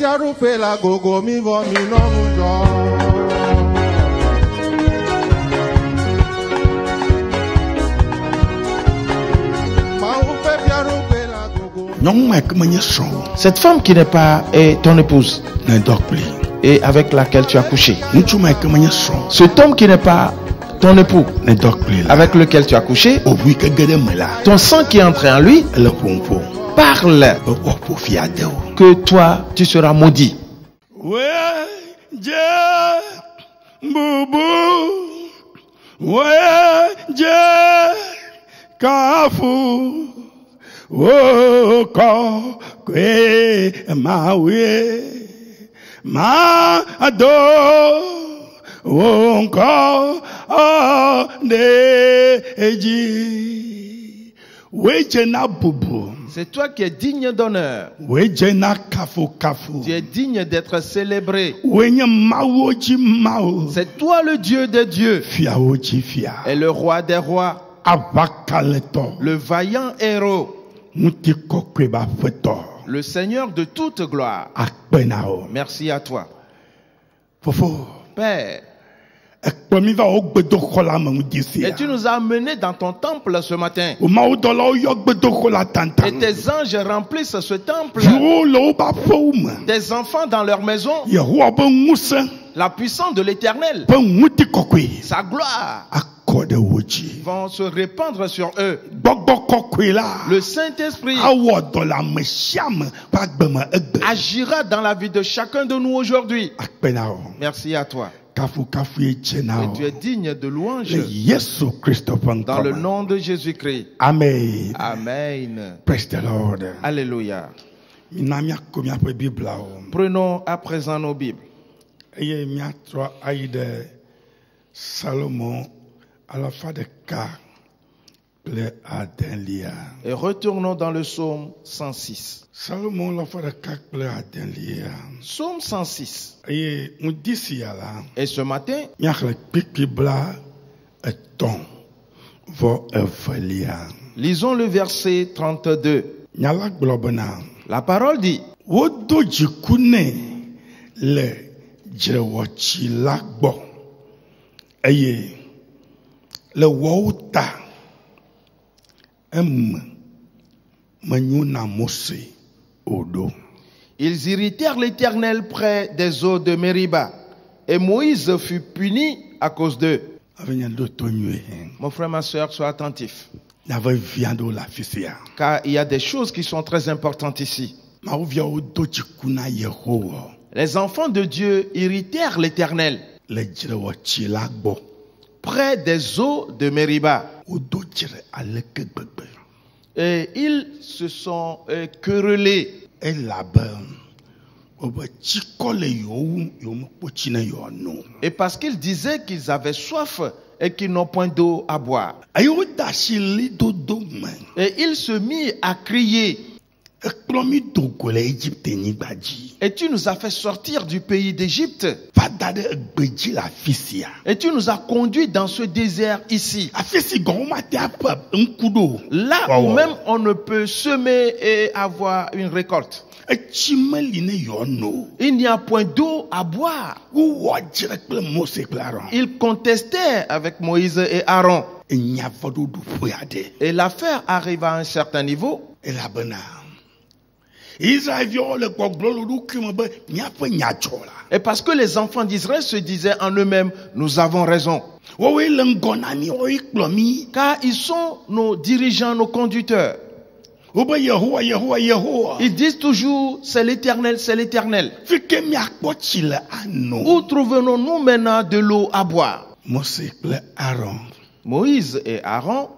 fiarupe la gogo mi vo mi no mujo. Cette femme qui n'est pas ton épouse et avec laquelle tu as couché. Cet homme qui n'est pas ton époux avec lequel tu as couché. Ton sang qui est entré en lui parle que toi tu seras maudit. Oh, ko kwe mawe ma ado oh ko de eji wejena bubu. C'est toi qui es digne d'honneur. Wejena kafu kafu. Tu es digne d'être célébré. Wenya mawoji mao. C'est toi le Dieu des dieux. Fiawoji fia. Et le roi des rois. Avakaleto. Le vaillant héros. Le Seigneur de toute gloire. Merci à toi. Père. Et tu nous as amenés dans ton temple ce matin. Et tes anges remplissent ce temple. Des enfants dans leur maison. La puissance de l'Éternel. Sa gloire. Vont se répandre sur eux. Le Saint-Esprit agira dans la vie de chacun de nous aujourd'hui. Merci à toi. Et tu es digne de louange dans le nom de Jésus-Christ. Amen. Amen. Praise the Lord. Alléluia. Prenons à présent nos Bibles. Salomon. Et retournons dans le psaume 106. Psaume 106. Et ce matin, lisons le verset 32. La parole dit: le wauta odo. Ils irritèrent l'Éternel près des eaux de Mériba, et Moïse fut puni à cause d'eux. Mon frère, ma soeur, sois attentif. Car il y a des choses qui sont très importantes ici. Les enfants de Dieu irritèrent l'Éternel près des eaux de Mériba. Et ils se sont querellés. Et parce qu'ils disaient qu'ils avaient soif et qu'ils n'ont point d'eau à boire. Et ils se mirent à crier: et tu nous as fait sortir du pays d'Égypte. Et tu nous as conduits dans ce désert ici. Là où même on ne peut semer et avoir une récolte. Il n'y a point d'eau à boire. Ils contestaient avec Moïse et Aaron. Et l'affaire arriva à un certain niveau. Et parce que les enfants d'Israël se disaient en eux-mêmes: nous avons raison. Car ils sont nos dirigeants, nos conducteurs. Ils disent toujours: c'est l'Éternel, c'est l'Éternel. Où trouvons-nous maintenant de l'eau à boire? Moïse et Aaron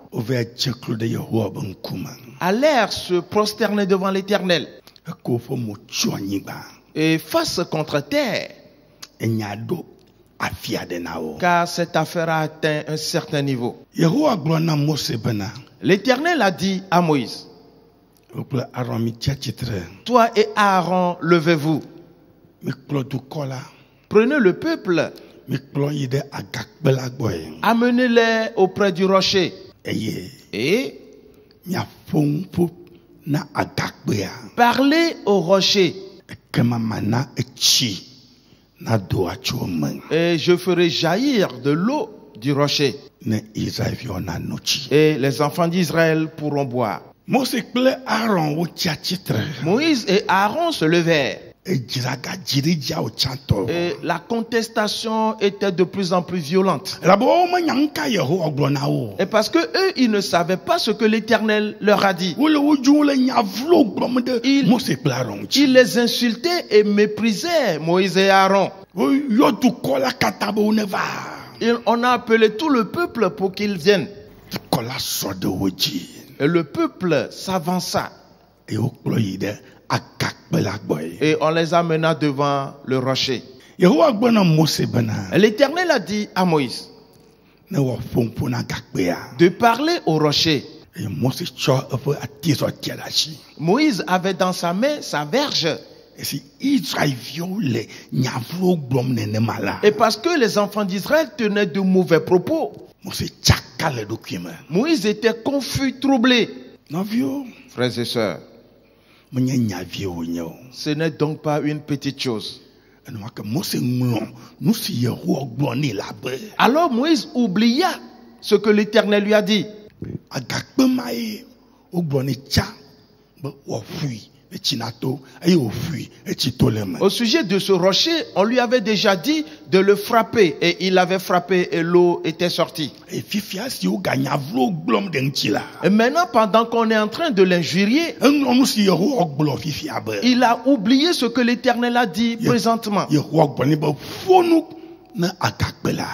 allèrent se prosterner devant l'Éternel et face contre terre, car cette affaire a atteint un certain niveau. L'Éternel a dit à Moïse: toi et Aaron, levez-vous. Prenez le peuple, amenez-les auprès du rocher. Et parlez au rocher. Et je ferai jaillir de l'eau du rocher. Et les enfants d'Israël pourront boire. Moïse et Aaron se levèrent. Et la contestation était de plus en plus violente. Et parce que eux, ils ne savaient pas ce que l'Éternel leur a dit. Ils les insultaient et méprisaient, Moïse et Aaron. On a appelé tout le peuple pour qu'ils viennent. Et le peuple s'avança. Et on les amena devant le rocher. L'Éternel a dit à Moïse de parler au rocher. Moïse avait dans sa main sa verge. Et parce que les enfants d'Israël tenaient de mauvais propos, Moïse était confus, troublé. Frères et sœurs, ce n'est donc pas une petite chose. Alors Moïse oublia ce que l'Éternel lui a dit. Au sujet de ce rocher, on lui avait déjà dit de le frapper, et il l'avait frappé et l'eau était sortie. Et maintenant, pendant qu'on est en train de l'injurier, il a oublié ce que l'Éternel a dit présentement.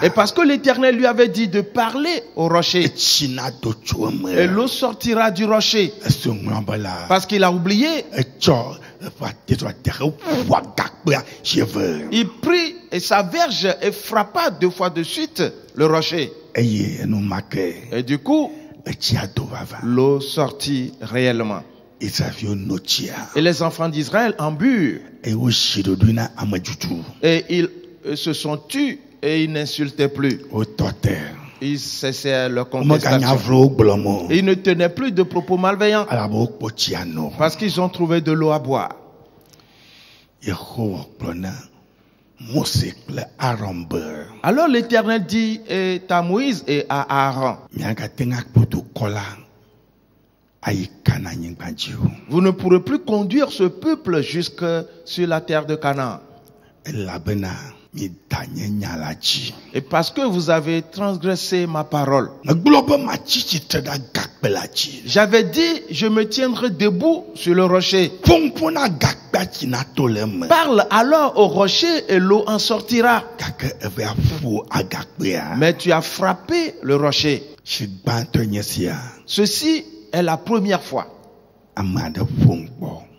Et parce que l'Éternel lui avait dit de parler au rocher, et l'eau sortira du rocher, parce qu'il a oublié, il prit et sa verge et frappa 2 fois de suite le rocher. Et du coup, l'eau sortit réellement. Et les enfants d'Israël en burent. Et ils se sont tus et ils n'insultaient plus. Ils cessaient leur contestation. Ils ne tenaient plus de propos malveillants parce qu'ils ont trouvé de l'eau à boire. Alors l'Éternel dit à Moïse et à Aaron, vous ne pourrez plus conduire ce peuple jusque sur la terre de Canaan. Et parce que vous avez transgressé ma parole. J'avais dit, je me tiendrai debout sur le rocher. Parle alors au rocher et l'eau en sortira. Mais tu as frappé le rocher. Ceci est la première fois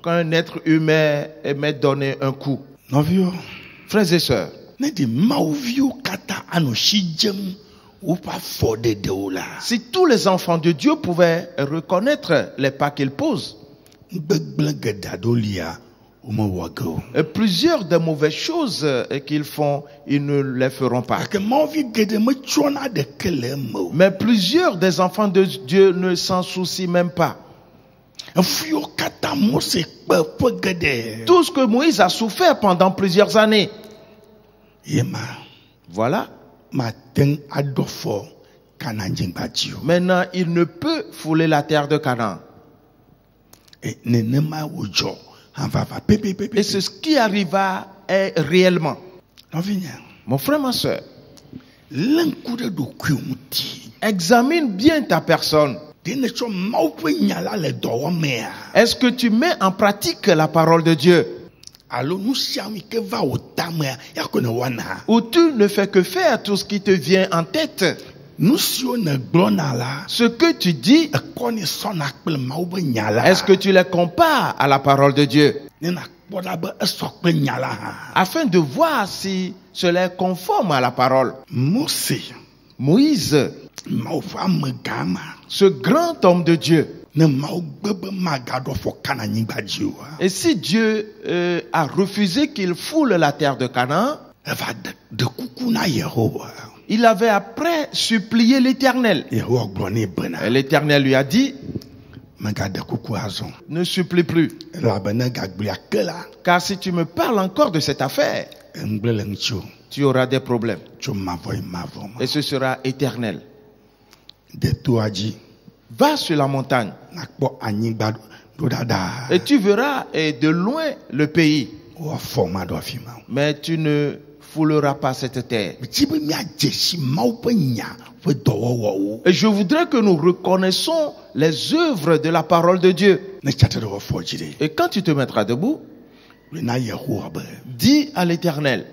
qu'un être humain m'ait donné un coup. Frères et sœurs, si tous les enfants de Dieu pouvaient reconnaître les pas qu'ils posent, et plusieurs des mauvaises choses qu'ils font, ils ne les feront pas. Mais plusieurs des enfants de Dieu ne s'en soucient même pas. Tout ce que Moïse a souffert pendant plusieurs années. Voilà. Maintenant, il ne peut fouler la terre de Canaan. Et c'est ce qui arriva réellement. Mon frère, ma soeur, examine bien ta personne. Est-ce que tu mets en pratique la parole de Dieu? Ou tu ne fais que faire tout ce qui te vient en tête? Ce que tu dis, est-ce que tu les compares à la parole de Dieu? Afin de voir si cela est conforme à la parole. Moïse, ce grand homme de Dieu. Et si Dieu a refusé qu'il foule la terre de Canaan, il avait après supplié l'Éternel. Et l'Éternel lui a dit, Ne supplie plus. Car si tu me parles encore de cette affaire, tu auras des problèmes. Et ce sera éternel. Va sur la montagne. Et tu verras de loin le pays. Mais tu ne fouleras pas cette terre. Et je voudrais que nous reconnaissons les œuvres de la parole de Dieu. Et quand tu te mettras debout, dis à l'Éternel,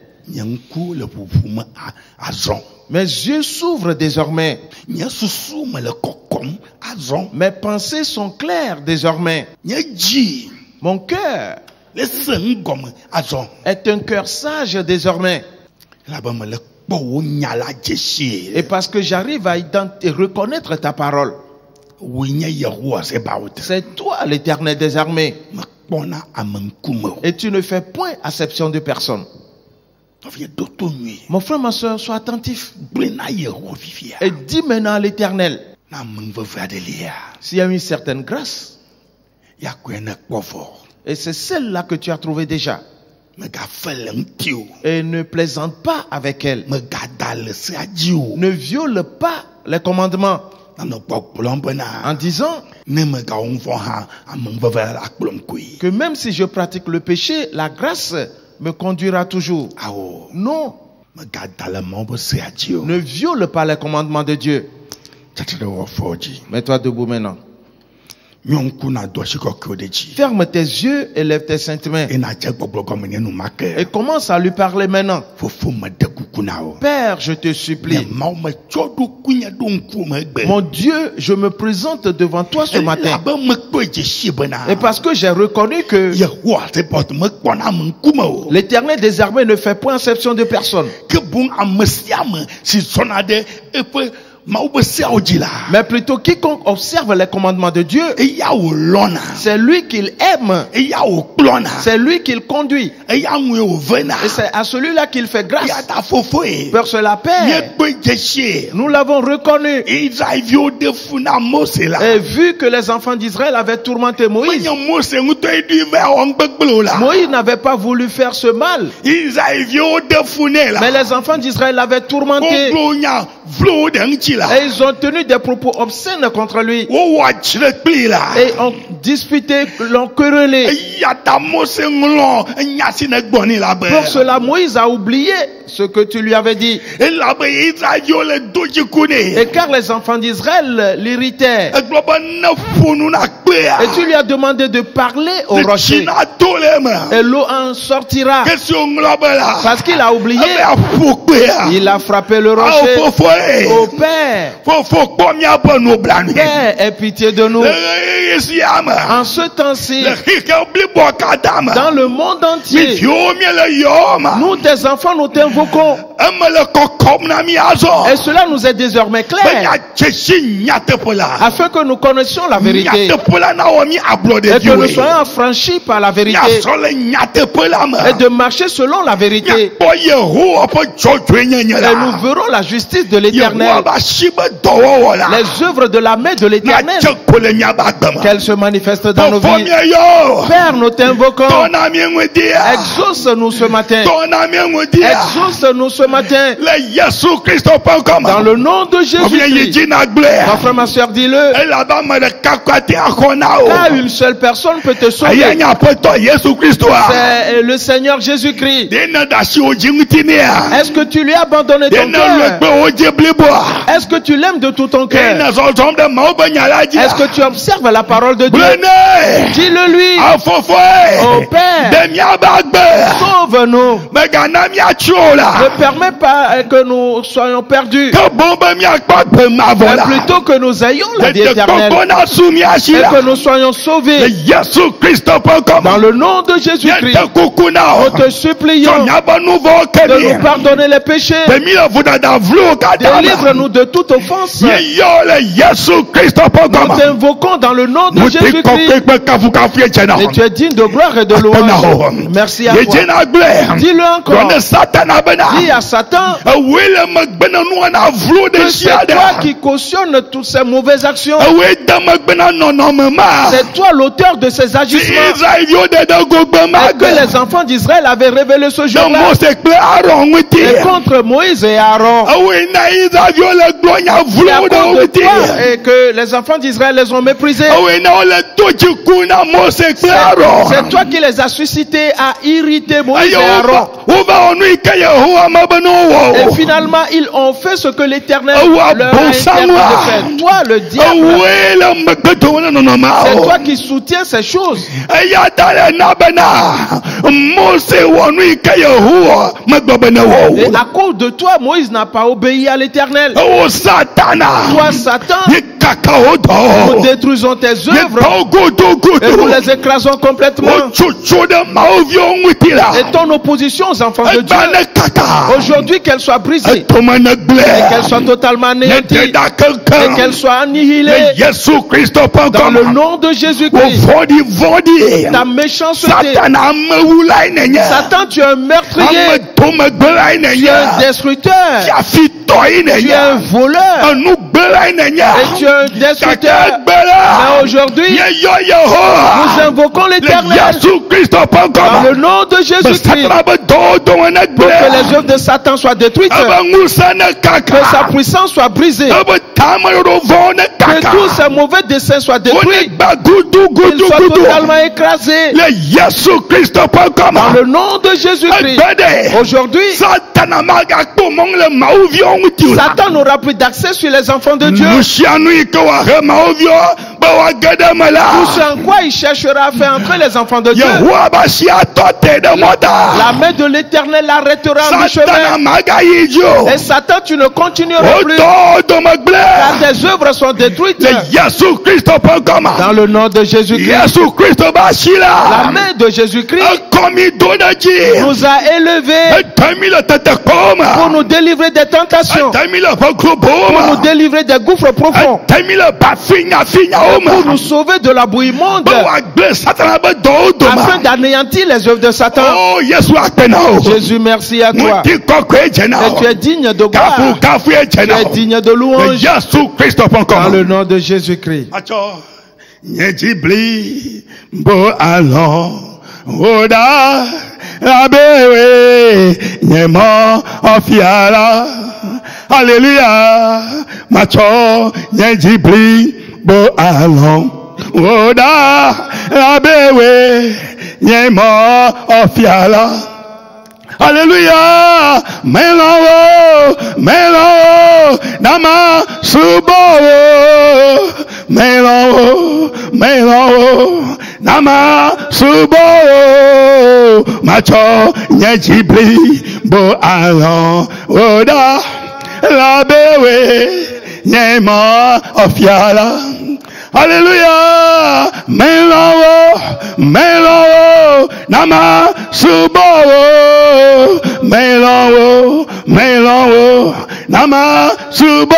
mes yeux s'ouvrent désormais. Mes pensées sont claires désormais. Mon cœur est un cœur sage désormais. Et parce que j'arrive à reconnaître ta parole. C'est toi l'Éternel des armées. Et tu ne fais point acception de personne. Mon frère, ma soeur, sois attentif. Et dis maintenant à l'Éternel, s'il y a une certaine grâce, et c'est celle-là que tu as trouvée déjà, et ne plaisante pas avec elle, ne viole pas les commandements, en disant que même si je pratique le péché, la grâce me conduira toujours. Non, ne viole pas les commandements de Dieu. Mets-toi debout maintenant. Ferme tes yeux et lève tes saintes mains. Et commence à lui parler maintenant. Père, je te supplie. Mon Dieu, je me présente devant toi ce matin. Et parce que j'ai reconnu que l'Éternel des armées ne fait point exception de personne. Mais plutôt quiconque observe les commandements de Dieu, c'est lui qu'il aime, c'est lui qu'il conduit, et c'est à celui-là qu'il fait grâce. Père, c'est la paix. Nous l'avons reconnu. Et vu que les enfants d'Israël avaient tourmenté Moïse, Moïse n'avait pas voulu faire ce mal, mais les enfants d'Israël l'avaient tourmenté. Et ils ont tenu des propos obscènes contre lui. Et ont disputé, l'ont querellé. Pour cela, Moïse a oublié ce que tu lui avais dit. Et car les enfants d'Israël l'irritaient, et tu lui as demandé de parler au rocher, et l'eau en sortira. Parce qu'il a oublié, il a frappé le rocher. Oh Père, Père, aie pitié de nous. En ce temps-ci, dans le monde entier, nous tes enfants, nous t'invoquons. Et cela nous est désormais clair, afin que nous connaissions la vérité, et que nous soyons affranchis par la vérité, et de marcher selon la vérité. Et nous verrons la justice de l'Éternel, les œuvres de la main de l'Éternel, qu'elles se manifestent dans nos vies. Père, nous t'invoquons. Exauce-nous ce matin. Exauce-nous ce matin. Dans le nom de Jésus-Christ. Ma frère, ma soeur, dis-le. Car une seule personne peut te sauver. C'est le Seigneur Jésus-Christ. Est-ce que tu lui as abandonné ton cœur? Est-ce que tu l'aimes de tout ton cœur? Est-ce que tu observes la parole de Dieu? Dis-le lui. Oh Père, sauve-nous. Ne permets pas que nous soyons perdus, mais plutôt que nous ayons la vie éternelle, et que nous soyons sauvés. Dans le nom de Jésus-Christ, nous te supplions de nous pardonner les péchés. Délivre-nous de toute offense. Nous t'invoquons dans le nom de Jésus-Christ. Et tu es digne de gloire et de louange. Merci. merci à toi. Dis-le encore. Dis à Satan que c'est toi qui cautionne toutes ces mauvaises actions. C'est toi l'auteur de ces agissements. Et que les enfants d'Israël avaient révélé ce jour-là. Et contre Moïse et Aaron. Et à cause de toi, et que les enfants d'Israël les ont méprisés. C'est toi qui les as suscités à irriter Moïse et Aaron. Et finalement, ils ont fait ce que l'Éternel leur a interdit de faire. Toi, le diable, c'est toi qui soutiens ces choses. Et à cause de toi, Moïse n'a pas obéi à l'Éternel. Toi, Satan, nous détruisons tes œuvres et nous les écrasons complètement. Et ton opposition aux enfants de Dieu, aujourd'hui, qu'elle soit brisée et qu'elle soit totalement anéantie et qu'elle soit annihilée dans le nom de Jésus-Christ. Ta méchanceté, Satan, tu es un meurtrier, tu es un destructeur, tu es un voleur et tu es un destructeur. Mais aujourd'hui, nous invoquons l'Éternel dans le nom de Jésus-Christ pour que les œuvres de Satan soient détruites, que sa puissance soit brisée, que tous ces mauvais desseins soient détruits, qu'ils soient totalement écrasés dans le nom de Jésus-Christ. Aujourd'hui, Satan n'aura plus d'accès sur les enfants de Dieu. Tout ce en quoi il cherchera à faire entrer les enfants de Dieu, la main de l'Éternel l'arrêtera en chemin. Et Satan, tu ne continueras plus, car tes œuvres sont détruites. Dans le nom de Jésus-Christ, la main de Jésus-Christ nous a élevés pour nous délivrer des tentations, pour nous délivrer des gouffres profonds, pour nous sauver de la bouillie immonde, afin d'anéantir les œuvres de Satan. Jésus, merci à toi. Et tu es digne de gloire, tu es digne de louange. Dans le nom de Jésus-Christ. Oda abewe nyemo ofiara hallelujah macho nyejibli bo alon oda abewe nyemo ofiara hallelujah melo nama subo melo nama subo macho nyejibli bo alon oda labewe nyemo ofiala hallelujah melo nama subo melo nama subo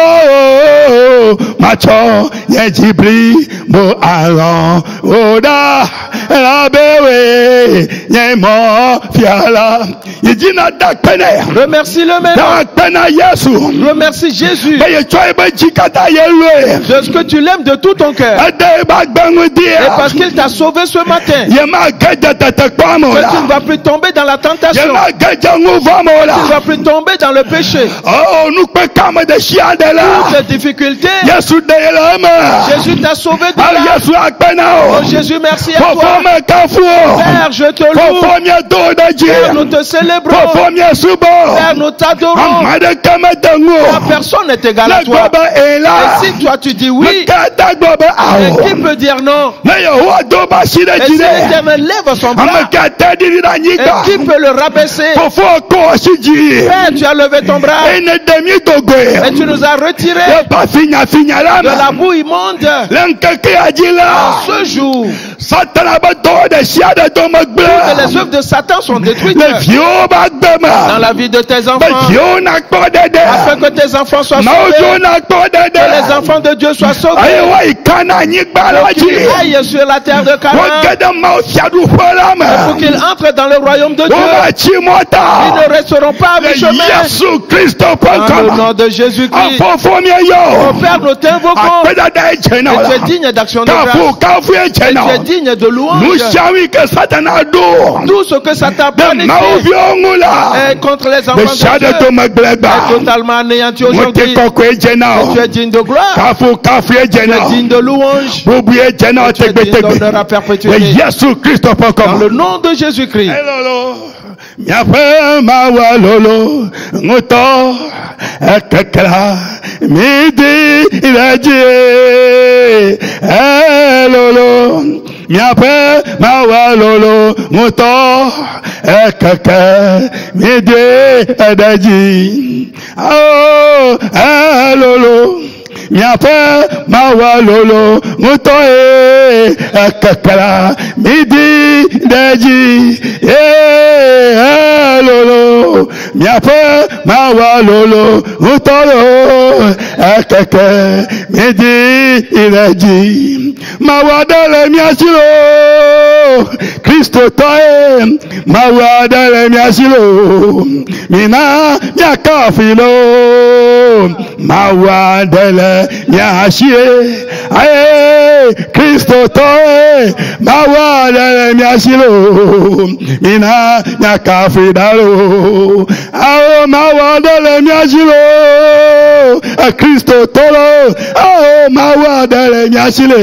macho nyejibli bo alon oda labewe nyemo fiala. Remercie-le maintenant. Remercie Jésus de ce que tu l'aimes de tout ton cœur, et parce qu'il t'a sauvé ce matin, que tu ne vas plus tomber dans la tentation, que tu ne vas plus tomber dans le péché. Toutes les difficultés, Jésus t'a sauvé de là. Oh Jésus, merci à toi. Père, je te loue. Père, nous te célébrons. Père, nous t'adorons. Car personne n'est égal à toi. Et si toi tu dis oui, et qui peut dire non? Et si l'Éternel lève son bras, et qui peut le rabaisser? Père, tu as levé ton bras et tu nous as retirés de la boue immonde. En ce jour, Satana ba do de sia de do ma gbe. Toutes les œuvres de Satan sont détruites Le vieux ba gbe ma. dans la vie de tes enfants. Le vieux na gbo de de. Afin que tes enfants soient Ma sauvés. ojo na gbo de de. Que les enfants de Dieu soient sauvés. Aye wa ikana nyi gba la Pour qu'ils ji. aillent sur la terre de Wo Canaan. gede ma o sia du fala ma. Pour qu'ils entrent dans le royaume de Dieu. Wo ma chi Ils mota. ne resteront pas à Le mi-chemin. Yesu Christo Dans le pankama. nom de Jésus-Christ. Afofo mi Mon yo. Père, nous t'invoquons. Apeda da Et ejena tu es la. digne d'action de grâce. Kafu Et ejena. tu es digne de louange. Nous savons que Satana do. Tout ce que Satan De planifié mauviola. est contre les enfants De de chade Dieu to est magleba. totalement anéanti Mote aujourd'hui. koko ejena. Tu es digne de gloire. Kafu Tu es ejena. digne de louange. Bobu ejena Tu es digne tegbe d'honneur à tegbe. perpétuité. Le Yesu Christo Dans pankama. le nom de Jésus-Christ. Elolo. Miape mawa lolo. Ngoto. Ekekela. Midi ilaji. Elolo. Miape mawa lolo. Ngoto. Ekeke. Midi ilaji. Oh. Elolo. Miape mawa lolo. Ngoto ekekela. Midi ilaji. Lolo, miape mawa lolo, utolo, ekeke, midi ilaji, mawa dale miasilo, Kristo toe, mawa dale miasilo, mina miakafilo, mawa dale miasie, aye, Kristo toe, mawa dale miasilo, mina miakafidalo, ao mawa dale miasilo, a Kristo tolo, ao mawa dale miasile,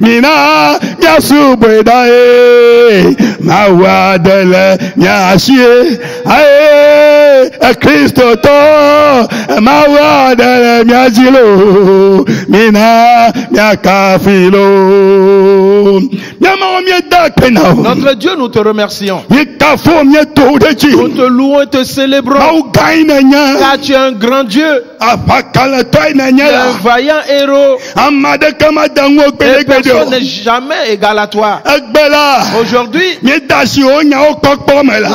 mina miasubwedae, mawa dale miasie, aye, a Kristo to, mawa dale miasilo, mina miakafilo, miama miedakena. Notre Dieu, nous te remercions. Nous Nous te louons et te célébrons. Car tu es un grand Dieu. Tu es un vaillant héros. Et personne n'est jamais égal à toi. Aujourd'hui, nous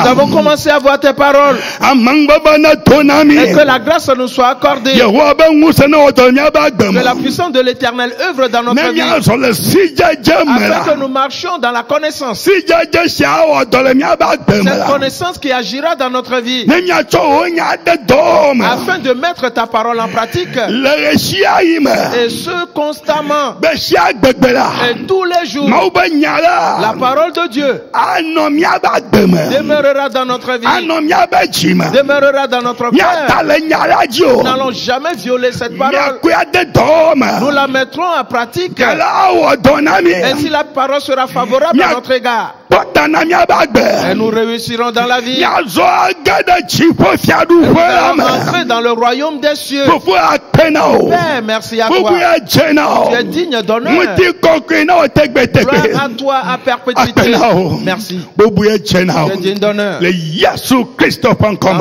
avons commencé à voir tes paroles. Et que la grâce nous soit accordée. Que la puissance de l'Éternel œuvre dans notre vie. Afin que nous marchions dans la connaissance. Cette connaissance qui agira dans notre vie. Afin de mettre ta parole en pratique. Et ce constamment. Et tous les jours. La parole de Dieu demeurera dans notre vie. Demeurera dans notre cœur. Nous n'allons jamais violer cette parole. Nous la mettrons en pratique. Ainsi la parole sera favorable à notre égard. Et nous réussirons dans la vie. Nous allons entrer dans le royaume des cieux. Père, merci à toi. Tu es digne d'honneur. Gloire à toi à perpétuité. Merci. Tu es digne d'honneur. Dans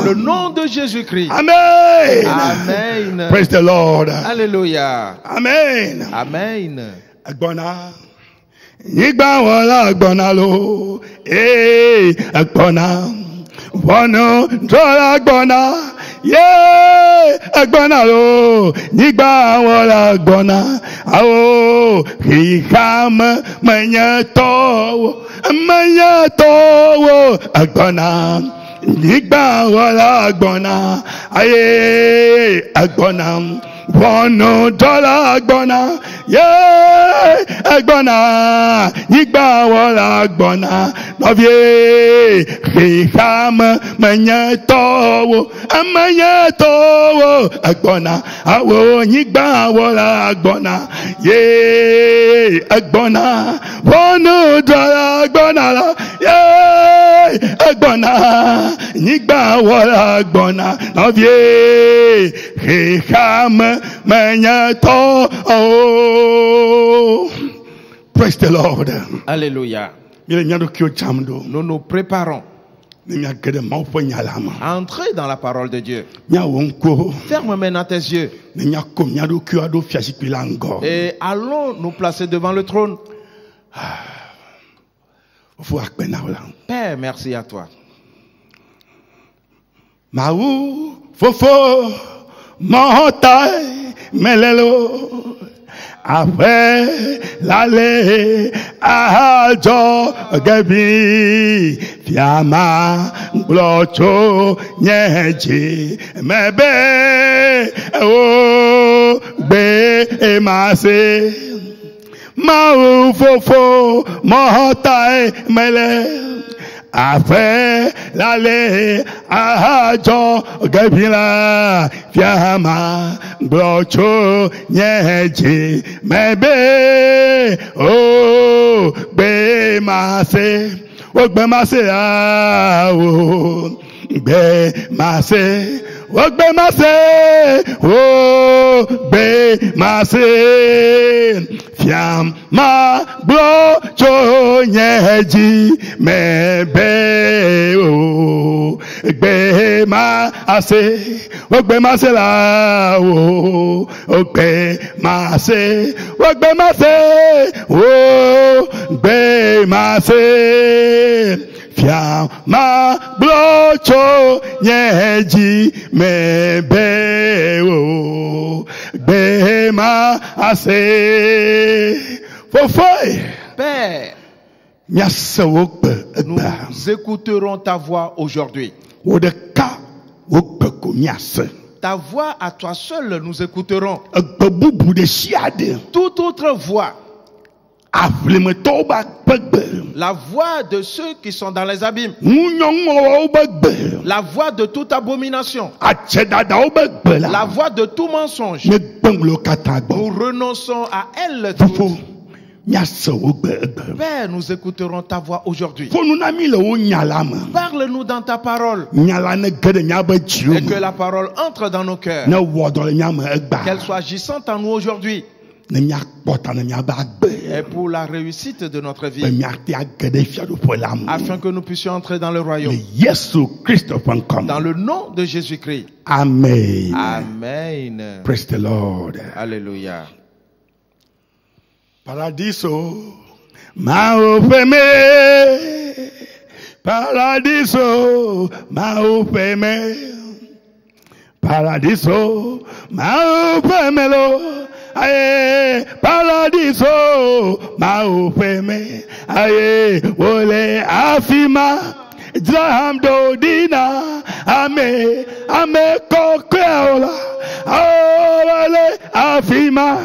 le nom de Jésus-Christ. Amen. Amen. Praise the Lord. Alléluia. Amen. Amen. Agbona. Nigba wala agbona lo. Agbona. Wono dola agbona. Agbona lo. Nigba wala agbona. Awo. Hikam manyato. Agbona. Nigba wala agbona. Aye. Agbona. Wono dola agbona. Agbona. Nigba wala agbona. Novie. Hikam manyato. Agbona. Awo. Nigba wala agbona. Agbona. Wono dola agbona. Agbona. Nigba wala agbona. Novie. Hikam manyato. Praise the Lord. Alléluia. Nous nous préparons à entrer dans la parole de Dieu. Ferme maintenant tes yeux. Et allons nous placer devant le trône. Père, merci à toi. Maou, fofo, montagne, melelo. Après l'aller à Jo Gabi, Fiama, Blocho, Nyeji, Mebe, O, Be, Emase, Maou, Fofo, Mohotai, Mele. Après l'aller à Jo Gabila, Fiama, Blocho, Nyeji, Mebe, oh, Be Mase, Wogbe Mase, oh, Be Mase, Wogbe Mase, oh, Be Mase, Fiama, Blocho, Nyeji, Mebe, oh, Be Mase, Wogbe Mase la, oh, Be Mase, Wogbe Mase, oh, Be Mase, Fiama, Blocho, Nyeji, Mebe, oh, Be Mase. Père, nous écouterons ta voix aujourd'hui. Ta voix à toi seul nous écouterons. Toute autre voix, la voix de ceux qui sont dans les abîmes, la voix de toute abomination, la voix de tout mensonge, nous renonçons à elle toutes. Père, nous écouterons ta voix aujourd'hui. Parle-nous dans ta parole. Et que la parole entre dans nos cœurs. Qu'elle soit agissante en nous aujourd'hui. Et pour la réussite de notre vie. Afin que nous puissions entrer dans le royaume. Dans le nom de Jésus-Christ. Amen. Amen. Praise the Lord. Alléluia. Paradiso, maupeme. Paradiso, maupeme. Paradiso, maupemelo. Aye, paradiso, maupeme. Aye, wole afima. Jaham do dina. Ame kokreola. Wole afima.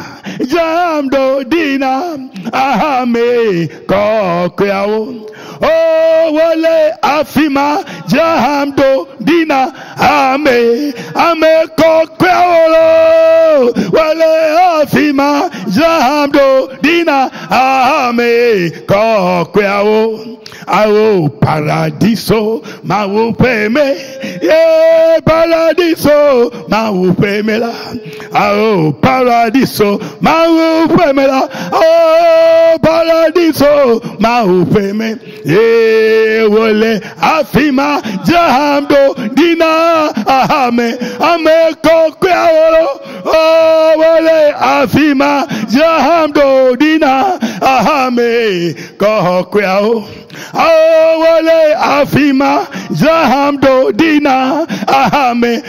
Jam do dina, ahame kokreao. Oh, wale afima, jam do dina, ame kokreao. Wale afima, jam do dina, ame kokreao. Ao paradiso, maupeme, yeah, paradiso, maupeme la. Ao paradiso, maupeme la. Oh, paradiso, maupeme, yeah, wole afima, jahando dina, ame kokreao. Oh, wole afima, jahando dina, ame kokreao. Oh, wale afima, jahamdo dina, ahame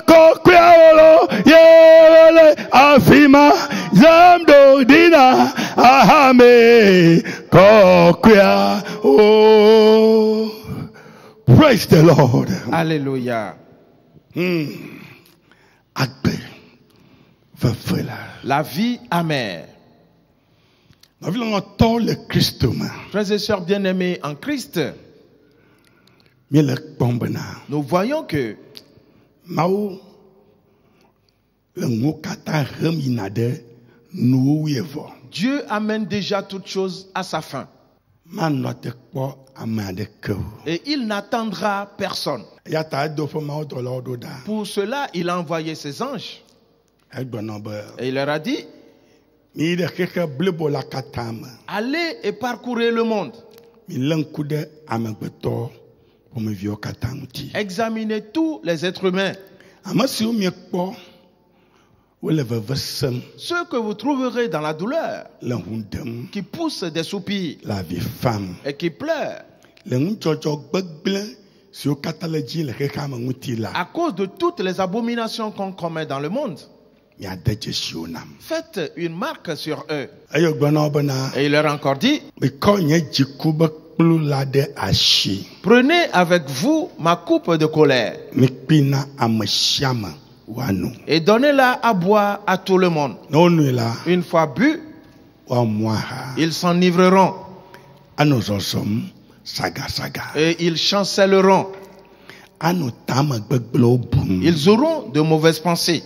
kokreolo, ye wale afima, jahamdo dina, ahame kokrea. Oh, praise the Lord. Alléluia. La vie amère. Frères et sœurs bien-aimés en Christ, nous voyons que Dieu amène déjà toutes choses à sa fin. Et il n'attendra personne. Pour cela, il a envoyé ses anges. Et il leur a dit, allez et parcourez le monde. Examinez tous les êtres humains. Ceux que vous trouverez dans la douleur, qui poussent des soupirs la vie femme et qui pleurent à cause de toutes les abominations qu'on commet dans le monde. Faites une marque sur eux. Et il leur a encore dit, prenez avec vous ma coupe de colère et donnez-la à boire à tout le monde. Une fois bu, ils s'enivreront et ils chancelleront. Ils auront de mauvaises pensées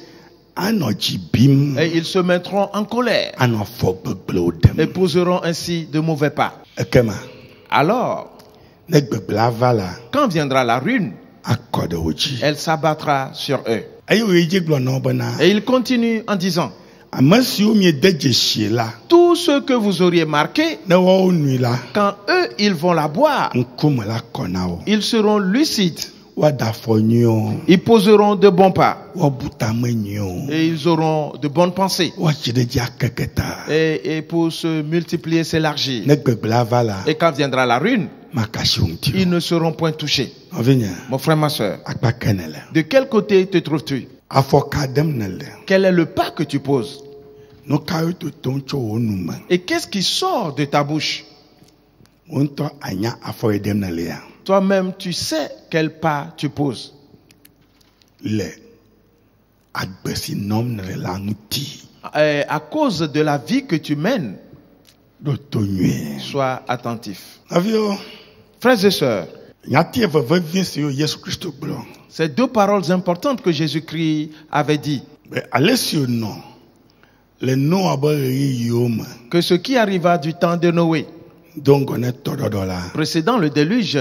et ils se mettront en colère et poseront ainsi de mauvais pas. Alors, quand viendra la ruine, elle s'abattra sur eux. Et il continue en disant, tous ceux que vous auriez marqués, quand eux ils vont la boire, ils seront lucides. Ils poseront de bons pas et ils auront de bonnes pensées et pour se multiplier, s'élargir. Et quand viendra la ruine, ils ne seront point touchés. Mon frère, ma soeur, de quel côté te trouves-tu? Quel est le pas que tu poses? Et qu'est-ce qui sort de ta bouche? Toi-même, tu sais quel pas tu poses. À cause de la vie que tu mènes, sois attentif. Frères et sœurs, ces deux paroles importantes que Jésus-Christ avait dit. Que ce qui arriva du temps de Noé, précédant le déluge,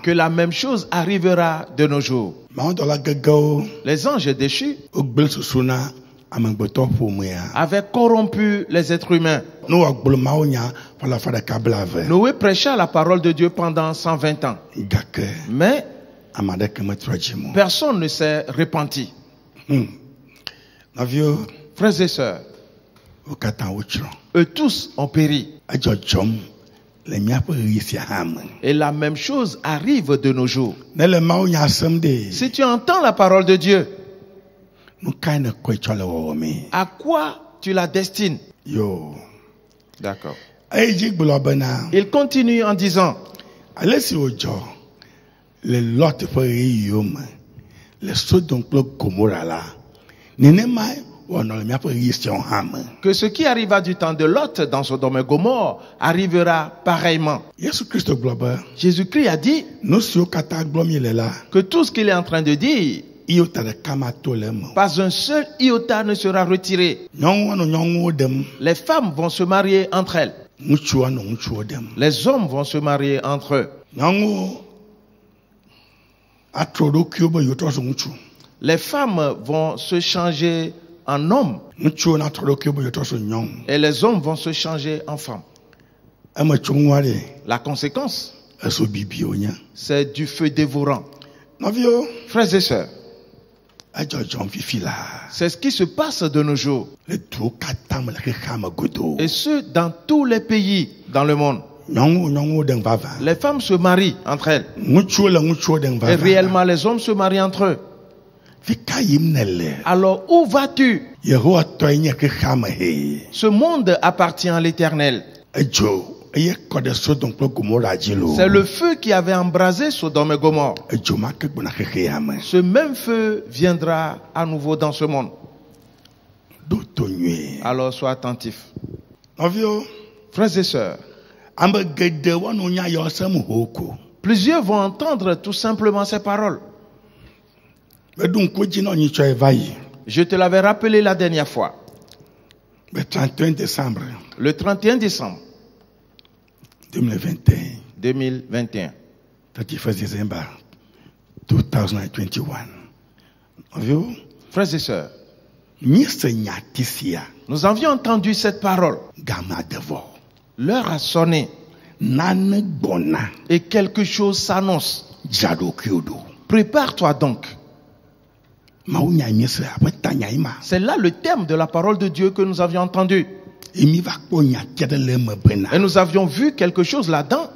que la même chose arrivera de nos jours. Les anges déchus avaient corrompu les êtres humains. Noé prêcha la parole de Dieu pendant 120 ans. Mais personne ne s'est repenti. Frères et sœurs, eux tous ont péri. Et la même chose arrive de nos jours. Si tu entends la parole de Dieu, à quoi tu la destines? D'accord. Il continue en disant, que ce qui arriva du temps de Lot dans Sodome et Gomorrhe arrivera pareillement. Jésus-Christ a dit que tout ce qu'il est en train de dire, pas un seul iota ne sera retiré. Les femmes vont se marier entre elles. Les hommes vont se marier entre eux. Les femmes vont se changer en hommes. Et les hommes vont se changer en femmes. La conséquence, c'est du feu dévorant. Frères et sœurs, c'est ce qui se passe de nos jours. Et ce, dans tous les pays dans le monde. Les femmes se marient entre elles. Et réellement, les hommes se marient entre eux. Alors, où vas-tu? Ce monde appartient à l'Éternel. C'est le feu qui avait embrasé Sodome et Gomorrhe. Ce même feu viendra à nouveau dans ce monde. Alors sois attentif. Frères et sœurs, plusieurs vont entendre tout simplement ces paroles. Je te l'avais rappelé la dernière fois. Le 31 décembre 2021. 31 December 2021. Frères et sœurs, nous avions entendu cette parole. L'heure a sonné. Et quelque chose s'annonce. Prépare-toi donc. C'est là le terme de la parole de Dieu que nous avions entendu. Et nous avions vu quelque chose là-dedans.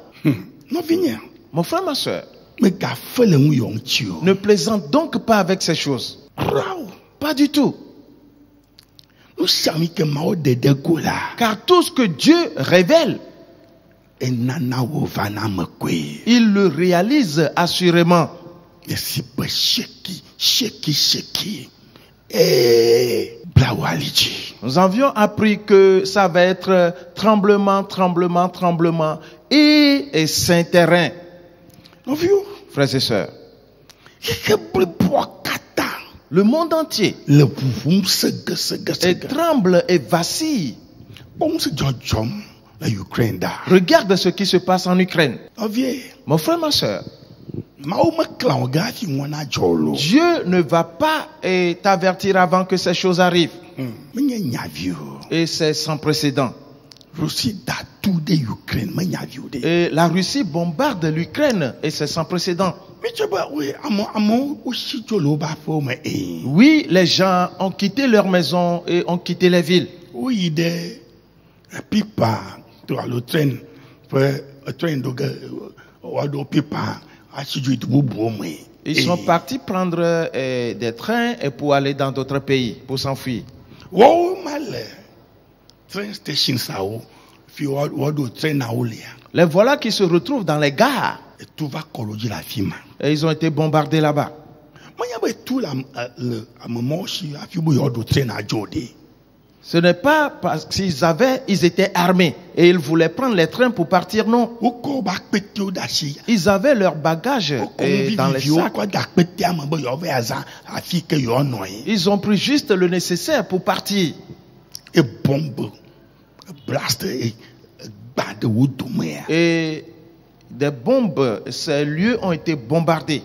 Mon frère, ma soeur, ne plaisante donc pas avec ces choses. Pas du tout. Car tout ce que Dieu révèle, il le réalise assurément. Nous avions appris que ça va être tremblement et Saint-Terrain. Frères et sœurs, le monde entier tremble et vacille. Regarde ce qui se passe en Ukraine. Mon frère, ma soeur, Dieu ne va pas t'avertir avant que ces choses arrivent. Et c'est sans précédent. Et la Russie bombarde l'Ukraine et c'est sans précédent. Oui, les gens ont quitté leur maison et ont quitté les villes. Ils sont partis prendre des trains et pour aller dans d'autres pays, pour s'enfuir. Les voilà qui se retrouvent dans les gares. Et ils ont été bombardés là-bas. Ce n'est pas parce qu'ils étaient armés et ils voulaient prendre les trains pour partir, non. Ils avaient leurs bagages dans les sacs. Ils ont pris juste le nécessaire pour partir. Et des bombes, ces lieux ont été bombardés.